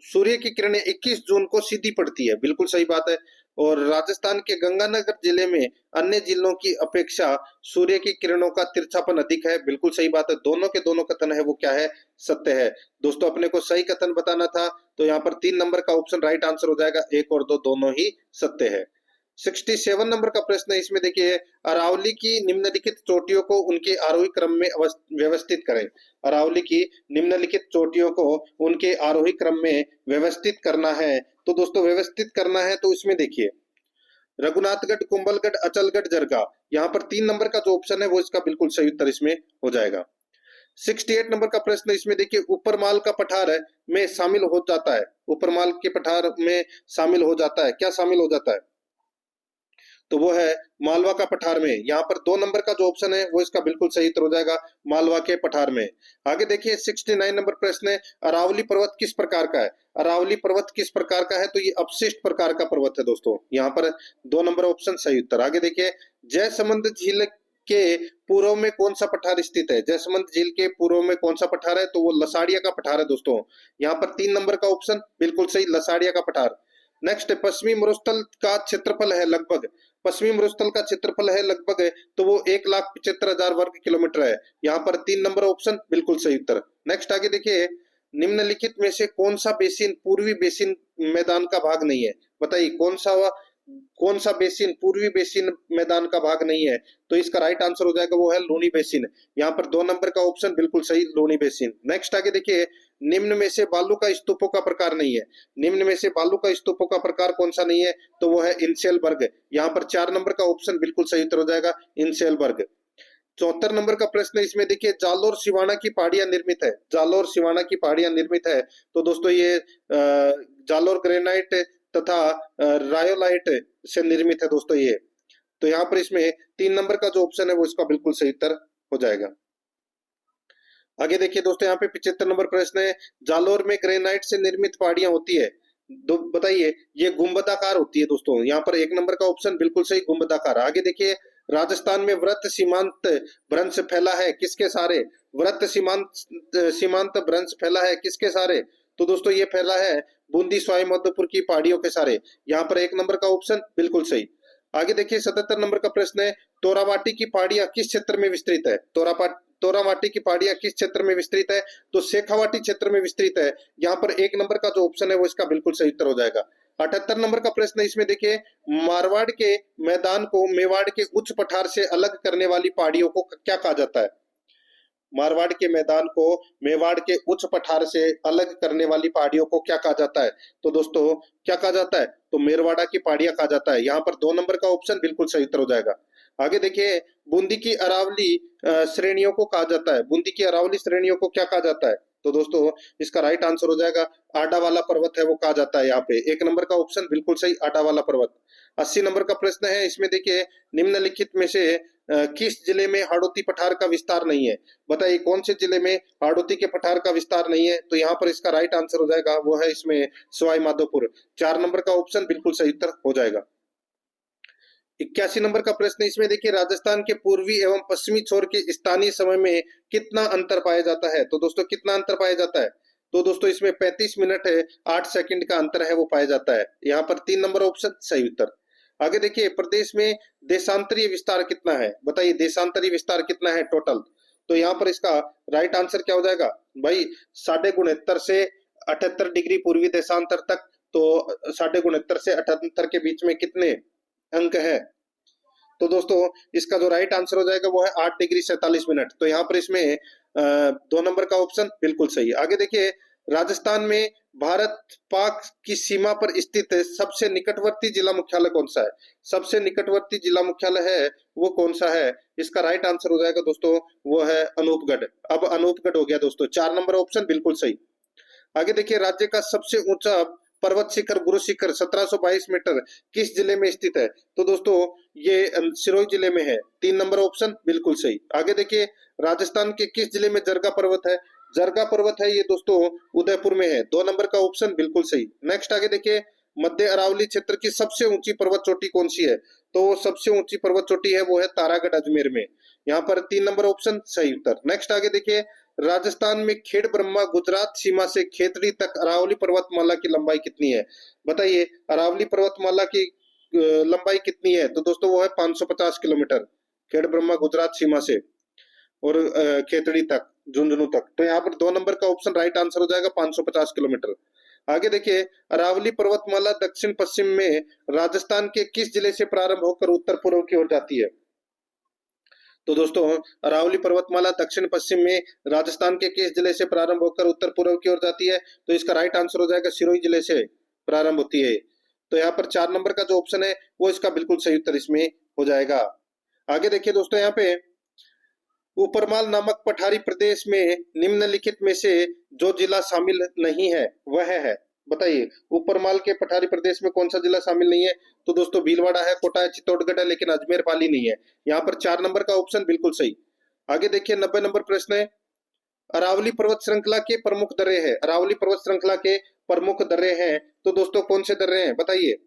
सूर्य की किरणें 21 जून को सीधी पड़ती है, बिल्कुल सही बात है। और राजस्थान के गंगानगर जिले में अन्य जिलों की अपेक्षा सूर्य की किरणों का तिरछापन अधिक है, बिल्कुल सही बात है। दोनों के दोनों कथन है वो क्या है? सत्य है। दोस्तों, अपने को सही कथन बताना था, तो यहाँ पर 3 नंबर का ऑप्शन राइट आंसर हो जाएगा। 1 और 2 दोनों ही सत्य है। 67 नंबर का प्रश्न है, इसमें देखिए, अरावली की निम्नलिखित चोटियों को उनके आरोही क्रम में व्यवस्थित करें। अरावली की निम्नलिखित चोटियों को उनके आरोही क्रम में व्यवस्थित करना है। तो दोस्तों, व्यवस्थित करना है तो इसमें देखिए, रघुनाथगढ़, कुंभलगढ़, अचलगढ़, जरगा। यहाँ पर 3 नंबर का जो ऑप्शन है वो इसका बिल्कुल सही उत्तर इसमें हो जाएगा। 68 नंबर का प्रश्न, इसमें देखिए, ऊपरमाल का पठार है में शामिल हो जाता है। ऊपरमाल के पठार में शामिल हो जाता है, क्या शामिल हो जाता है? तो वो है मालवा का पठार में। यहाँ पर 2 नंबर का जो ऑप्शन है वो इसका बिल्कुल सही उत्तर हो जाएगा, मालवा के पठार में। आगे देखिए, 69 नंबर प्रश्न है, अरावली पर्वत किस प्रकार का है? अरावली पर्वत किस प्रकार का है? तो ये अपशिष्ट प्रकार का पर्वत है दोस्तों। यहाँ पर 2 नंबर ऑप्शन सही उत्तर। आगे देखिए, जयसमंद झील के पूर्व में कौन सा पठार स्थित है? जयसमंद झील के पूर्व में कौन सा पठार है? तो वो लसाड़िया का पठार है दोस्तों। यहाँ पर 3 नंबर का ऑप्शन बिल्कुल सही, लसाड़िया का पठार। नेक्स्ट, पश्चिमी मरुस्थल का क्षेत्रफल है लगभग। पश्चिमी मरुस्थल का क्षेत्रफल है लगभग है, तो वो 1,75,000 वर्ग किलोमीटर है। यहाँ पर 3 नंबर ऑप्शन बिल्कुल सही उत्तर। नेक्स्ट आगे देखिए, निम्नलिखित में से कौन सा बेसिन पूर्वी बेसिन मैदान का भाग नहीं है? बताइए, कौन सा बेसिन पूर्वी बेसिन मैदान का भाग नहीं है? तो इसका राइट आंसर हो जाएगा, वो है लूनी बेसिन। यहाँ पर 2 नंबर का ऑप्शन बिल्कुल सही, लूनी बेसिन। नेक्स्ट आगे देखिए, निम्न में से बालू का स्तूपों का प्रकार नहीं है। निम्न में से बालू का स्तूपों का प्रकार कौन सा नहीं है? तो वो है इंसेलबर्ग। यहाँ पर 4 नंबर का ऑप्शन बिल्कुल सही उत्तर हो जाएगा, इंसेलबर्ग। 74 नंबर का प्रश्न, इसमें देखिए, जालोर सिवाना की पहाड़ियां निर्मित है। जालोर सिवाना की पहाड़ियां निर्मित है, तो दोस्तों ये जालोर ग्रेनाइट तथा रायोलाइट से निर्मित है दोस्तों ये। तो यहाँ पर इसमें 3 नंबर का जो ऑप्शन है वो इसका बिल्कुल सही उत्तर हो जाएगा। आगे देखिए दोस्तों, यहाँ पे 75 नंबर प्रश्न है, जालोर में ग्रेनाइट से निर्मित पहाड़ियां होती है, बताइए, ये गुंबदाकार होती है दोस्तों। यहाँ पर 1 नंबर का ऑप्शन बिल्कुल सही, गुंबदाकार। आगे देखिए, राजस्थान में व्रत सीमांत भ्रंश फैला है किसके सारे? व्रत सीमांत भ्रंश फैला है किसके सारे? तो दोस्तों ये फैला है बूंदी सवाई माधोपुर की पहाड़ियों के सारे। यहाँ पर 1 नंबर का ऑप्शन बिल्कुल सही। आगे देखिए, 77 नंबर का प्रश्न है, तोरावाटी की पहाड़ियां किस क्षेत्र में विस्तृत है? तोरावाटी की पहाड़ियां किस क्षेत्र में विस्तृत है? तो शेखावाटी क्षेत्र में विस्तृत है। यहाँ पर 1 नंबर का जो ऑप्शन है वो इसका बिल्कुल सही उत्तर हो जाएगा। 78 नंबर का प्रश्न है, इसमें देखिए, मारवाड़ के मैदान को मेवाड़ के उच्च पठार से अलग करने वाली पहाड़ियों को क्या कहा जाता है? मारवाड़ के मैदान को मेवाड़ के उच्च पठार से अलग करने वाली पहाड़ियों को क्या कहा जाता है? तो दोस्तों क्या कहा जाता है? तो मेरवाड़ा की पहाड़ियां कहा जाता है। यहाँ पर 2 नंबर का ऑप्शन बिल्कुल सही उत्तर हो जाएगा। आगे देखिए, बूंदी की अरावली श्रेणियों को कहा जाता है। बूंदी की अरावली श्रेणियों को क्या कहा जाता है? तो दोस्तों इसका राइट आंसर हो जाएगा, आडा वाला पर्वत है वो कहा जाता है। यहाँ पे 1 नंबर का ऑप्शन बिल्कुल सही, आडा वाला पर्वत। 80 नंबर का प्रश्न है, इसमें देखिए, निम्नलिखित में से किस जिले में हाड़ौती पठार का विस्तार नहीं है? बताइए, कौन से जिले में हाड़ौती के पठार का विस्तार नहीं है? तो यहाँ पर इसका राइट आंसर हो जाएगा, वो है इसमें सवाई माधोपुर। 4 नंबर का ऑप्शन बिल्कुल सही उत्तर हो जाएगा। 81 नंबर का प्रश्न, इसमें देखिए, राजस्थान के पूर्वी एवं पश्चिमी छोर के स्थानीय समय में कितना अंतर पाया जाता है? तो दोस्तों कितना अंतर पाया जाता है? तो दोस्तों इसमें 35 मिनट है 8 सेकंड का अंतर है वो पाया जाता है। यहाँ पर 3 नंबर ऑप्शन सही उत्तर। आगे देखिए, प्रदेश में देशांतरीय विस्तार कितना है? बताइए देशांतरीय विस्तार कितना है टोटल? तो यहाँ पर इसका राइट आंसर क्या हो जाएगा भाई? 69.5 से 78 डिग्री पूर्वी देशांतर तक। तो 69.5 से 78 के बीच में कितने अंक है? तो दोस्तों इसका जो राइट आंसर हो जाएगा वो है 8 डिग्री 47 मिनट। तो यहाँ पर इसमें 2 नंबर का ऑप्शन बिल्कुल सही है। आगे देखिए, राजस्थान में भारत पाक की सीमा पर स्थित सबसे निकटवर्ती जिला मुख्यालय कौन सा है? सबसे निकटवर्ती जिला मुख्यालय है वो कौन सा है? इसका राइट आंसर हो जाएगा दोस्तों वो है अनूपगढ़। अब अनूपगढ़ हो गया दोस्तों। 4 नंबर ऑप्शन बिल्कुल सही। आगे देखिए, राज्य का सबसे ऊंचा पर्वत शिखर गुरु शिखर 1722 मीटर किस जिले में स्थित है? तो दोस्तों ये सिरोही जिले में है। 3 नंबर ऑप्शन बिल्कुल सही। आगे देखिए, राजस्थान के किस जिले में जरगा पर्वत है? जरगा पर्वत है ये दोस्तों उदयपुर में है। 2 नंबर का ऑप्शन बिल्कुल सही। नेक्स्ट आगे देखिए, मध्य अरावली क्षेत्र की सबसे ऊंची पर्वत चोटी कौन सी है? तो सबसे ऊंची पर्वत चोटी है वो है तारागढ़ अजमेर में। यहाँ पर 3 नंबर ऑप्शन सही उत्तर। नेक्स्ट आगे देखिए, राजस्थान में खेड़ ब्रह्मा गुजरात सीमा से खेतड़ी तक अरावली पर्वतमाला की लंबाई कितनी है? बताइए अरावली पर्वतमाला की लंबाई कितनी है? तो दोस्तों वो है 550 किलोमीटर खेड़ ब्रह्मा गुजरात सीमा से और खेतड़ी तक झुंझुनू तक। तो यहाँ पर 2 नंबर का ऑप्शन राइट आंसर हो जाएगा 550 किलोमीटर। आगे देखिए, अरावली पर्वतमाला दक्षिण पश्चिम में राजस्थान के किस जिले से प्रारंभ होकर उत्तर पूर्व की ओर जाती है? तो दोस्तों अरावली पर्वतमाला दक्षिण पश्चिम में राजस्थान के किस जिले से प्रारंभ होकर उत्तर पूर्व की ओर जाती है? तो इसका राइट आंसर हो जाएगा सिरोही जिले से प्रारंभ होती है। तो यहाँ पर 4 नंबर का जो ऑप्शन है वो इसका बिल्कुल सही उत्तर इसमें हो जाएगा। आगे देखिए दोस्तों, यहाँ पे ऊपरमाल नामक पठारी प्रदेश में निम्नलिखित में से जो जिला शामिल नहीं है वह है? बताइए ऊपरमाल के पठारी प्रदेश में कौन सा जिला शामिल नहीं है? तो दोस्तों भीलवाड़ा है, कोटा है, चित्तौड़गढ़ है, लेकिन अजमेर पाली नहीं है। यहाँ पर 4 नंबर का ऑप्शन बिल्कुल सही। आगे देखिए, 90 नंबर प्रश्न है, अरावली पर्वत श्रृंखला के प्रमुख दर्रे हैं। अरावली पर्वत श्रृंखला के प्रमुख दर्रे हैं तो दोस्तों कौन से दर्रे हैं बताइए?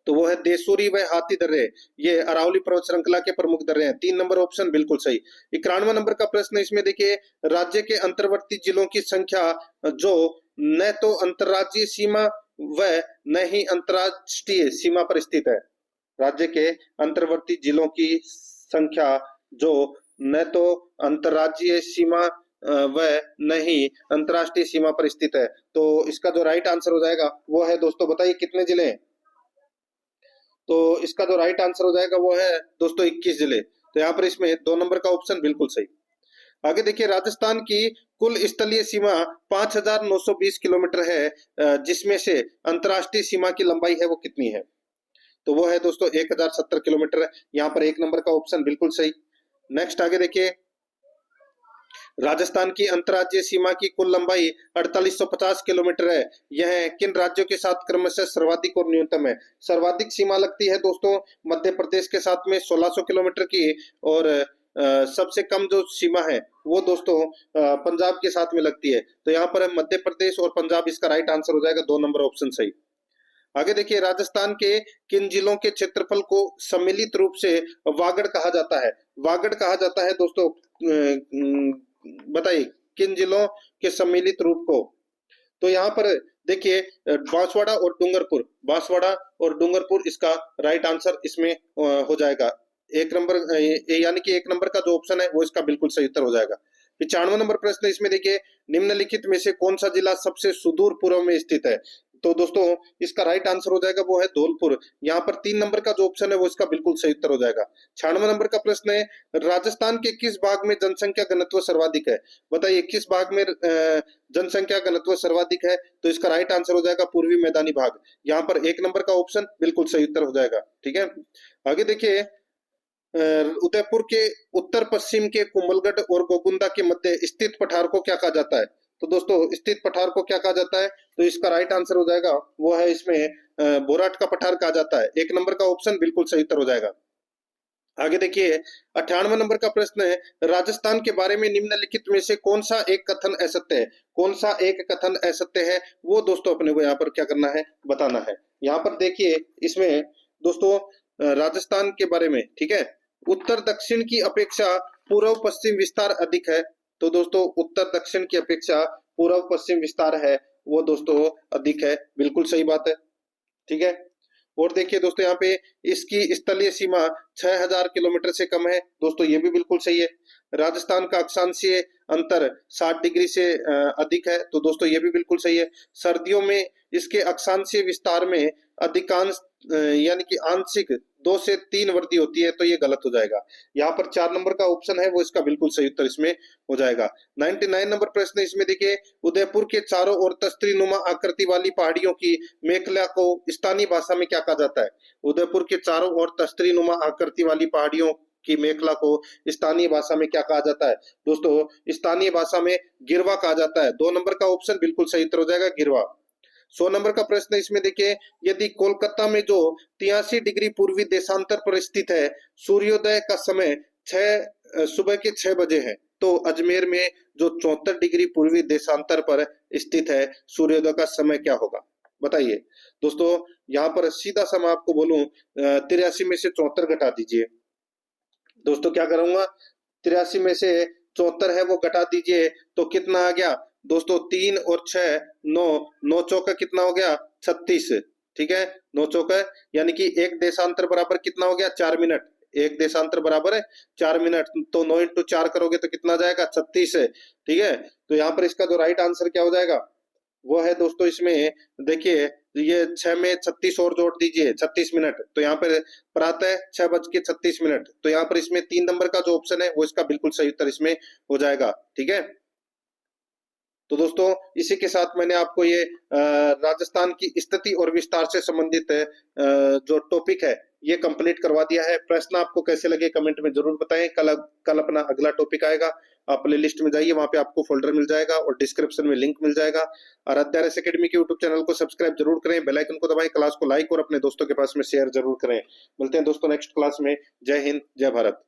तो वो है देसूरी व हाथी दर्रे। ये अरावली पर्वत श्रृंखला के प्रमुख दर्रे हैं। 3 नंबर ऑप्शन बिल्कुल सही। 91 नंबर का प्रश्न इसमें देखिए, राज्य के अंतर्वर्ती जिलों की संख्या जो न तो अंतर्राज्यीय सीमा व न ही अंतर्राष्ट्रीय सीमा पर स्थित है। राज्य के अंतर्वर्ती जिलों की संख्या जो न तो अंतर्राज्यीय सीमा व न ही अंतर्राष्ट्रीय सीमा पर स्थित है। तो इसका जो राइट आंसर हो जाएगा वो है दोस्तों, बताइए कितने जिले हैं? तो इसका जो राइट आंसर हो जाएगा वो है दोस्तों 21 जिले। तो यहाँ पर इसमें 2 नंबर का ऑप्शन बिल्कुल सही। आगे देखिए, राजस्थान की कुल स्थलीय सीमा 5,920 किलोमीटर है, जिसमें से अंतर्राष्ट्रीय सीमा की लंबाई है वो कितनी है? तो वो है दोस्तों 1,070 किलोमीटर। यहाँ पर 1 नंबर का ऑप्शन बिल्कुल सही। नेक्स्ट आगे देखिए, राजस्थान की अंतर्राज्यीय सीमा की कुल लंबाई 4850 किलोमीटर है। यह किन राज्यों के साथ क्रमशः सर्वाधिक और न्यूनतम है? सर्वाधिक सीमा लगती है दोस्तों मध्य प्रदेश के साथ में 1600 किलोमीटर की, और सबसे कम जो सीमा है वो दोस्तों पंजाब के साथ में लगती है। तो यहाँ पर मध्य प्रदेश और पंजाब, इसका राइट आंसर हो जाएगा 2 नंबर ऑप्शन सही। आगे देखिए, राजस्थान के किन जिलों के क्षेत्रफल को सम्मिलित रूप से वागड़ कहा जाता है? वागड़ कहा जाता है दोस्तों, बताइए किन जिलों के सम्मिलित रूप को? तो यहाँ पर देखिए, बांसवाड़ा और डूंगरपुर, बांसवाड़ा और डूंगरपुर इसका राइट आंसर इसमें हो जाएगा। 1 नंबर यानी कि 1 नंबर का जो ऑप्शन है वो इसका बिल्कुल सही उत्तर हो जाएगा। 95 नंबर प्रश्न इसमें देखिए, निम्नलिखित में से कौन सा जिला सबसे सुदूर पूर्व में स्थित है? तो दोस्तों इसका राइट आंसर हो जाएगा वो है धौलपुर। यहाँ पर 3 नंबर का जो ऑप्शन है वो इसका बिल्कुल सही उत्तर हो जाएगा। 96 नंबर का प्रश्न है, राजस्थान के किस भाग में जनसंख्या घनत्व सर्वाधिक है? बताइए किस भाग में जनसंख्या घनत्व सर्वाधिक है? तो इसका राइट आंसर हो जाएगा पूर्वी मैदानी भाग। यहाँ पर 1 नंबर का ऑप्शन बिल्कुल सही उत्तर हो जाएगा। ठीक है, आगे देखिए, उदयपुर के उत्तर पश्चिम के कुंभलगढ़ और गोकुंदा के मध्य स्थित पठार को क्या कहा जाता है? तो दोस्तों स्थित पठार को क्या कहा जाता है? तो इसका राइट आंसर हो जाएगा वो है इसमें बोराट का पठार कहा जाता है। 1 नंबर का ऑप्शन बिल्कुल सही उत्तर हो जाएगा। आगे देखिए, 98 नंबर का प्रश्न है, राजस्थान के बारे में निम्नलिखित में से कौन सा एक कथन असत्य है? कौन सा एक कथन असत्य है वो दोस्तों अपने को यहाँ पर क्या करना है, बताना है। यहाँ पर देखिए इसमें दोस्तों राजस्थान के बारे में, ठीक है, उत्तर दक्षिण की अपेक्षा पूर्व पश्चिम विस्तार अधिक है। तो दोस्तों उत्तर दक्षिण की अपेक्षा पूर्व पश्चिम विस्तार है वो दोस्तों अधिक है, बिल्कुल सही बात है। ठीक है। और देखिए दोस्तों यहाँ पे इसकी स्थलीय सीमा 6000 किलोमीटर से कम है, दोस्तों ये भी बिल्कुल सही है। राजस्थान का अक्षांशीय अंतर 60 डिग्री से अधिक है, तो दोस्तों ये भी बिल्कुल सही है। सर्दियों में इसके अक्षांशीय विस्तार में अधिकांश यानी कि आंशिक 2 से 3 वृद्धि होती है, तो ये गलत हो जाएगा। यहाँ पर 4 नंबर का ऑप्शन है वो इसका बिल्कुल सही उत्तर इसमें हो जाएगा। 99 नंबर प्रश्न इसमें देखिए, उदयपुर के चारों ओर तश्तरी नुमा आकृति वाली पहाड़ियों की मेखला को स्थानीय भाषा में क्या कहा जाता है? उदयपुर के चारों ओर तश्तरी नुमा आकृति वाली पहाड़ियों की मेखला को स्थानीय भाषा में क्या कहा जाता है? दोस्तों स्थानीय भाषा में गिरवा कहा जाता है। 2 नंबर का ऑप्शन बिल्कुल सही उत्तर हो जाएगा, गिरवा। 100 नंबर का प्रश्न इसमें देखिए, यदि कोलकाता में जो 83 डिग्री पूर्वी देशांतर पर स्थित है, सूर्योदय का समय सुबह के 6 बजे है, तो अजमेर में जो 74 डिग्री पूर्वी देशांतर पर स्थित है, सूर्योदय का समय क्या होगा? बताइए। दोस्तों यहाँ पर सीधा सा मैं आपको बोलूं, 83 में से 74 घटा दीजिए। दोस्तों क्या करूंगा, 83 में से 74 है वो घटा दीजिए, तो कितना आ गया दोस्तों? 3 और 6 9, 9 चौका कितना हो गया? 36। ठीक है, 9 चौका यानी कि एक देशांतर बराबर कितना हो गया? 4 मिनट। एक देशांतर बराबर है 4 मिनट, तो 9 इंटू 4 करोगे तो कितना जाएगा? 36 है। ठीक है, तो यहाँ पर इसका जो राइट आंसर क्या हो जाएगा वो है दोस्तों, इसमें देखिए ये 6 में 36 और जोड़ दीजिए, 36 मिनट, तो यहाँ पर प्रातः 6:36, तो यहाँ पर इसमें 3 नंबर का जो ऑप्शन है वो इसका बिल्कुल सही उत्तर इसमें हो जाएगा। ठीक है, तो दोस्तों इसी के साथ मैंने आपको ये राजस्थान की स्थिति और विस्तार से संबंधित जो टॉपिक है ये कंप्लीट करवा दिया है। प्रश्न आपको कैसे लगे कमेंट में जरूर बताएं। कल अपना अगला टॉपिक आएगा, आप प्ले लिस्ट में जाइए, वहां पे आपको फोल्डर मिल जाएगा और डिस्क्रिप्शन में लिंक मिल जाएगा। और अध्यारस एकेडमी के यूट्यूब चैनल को सब्सक्राइब जरूर करें, बेल आइकन को दबाएं, क्लास को लाइक और अपने दोस्तों के पास में शेयर जरूर करें। मिलते हैं दोस्तों नेक्स्ट क्लास में। जय हिंद, जय भारत।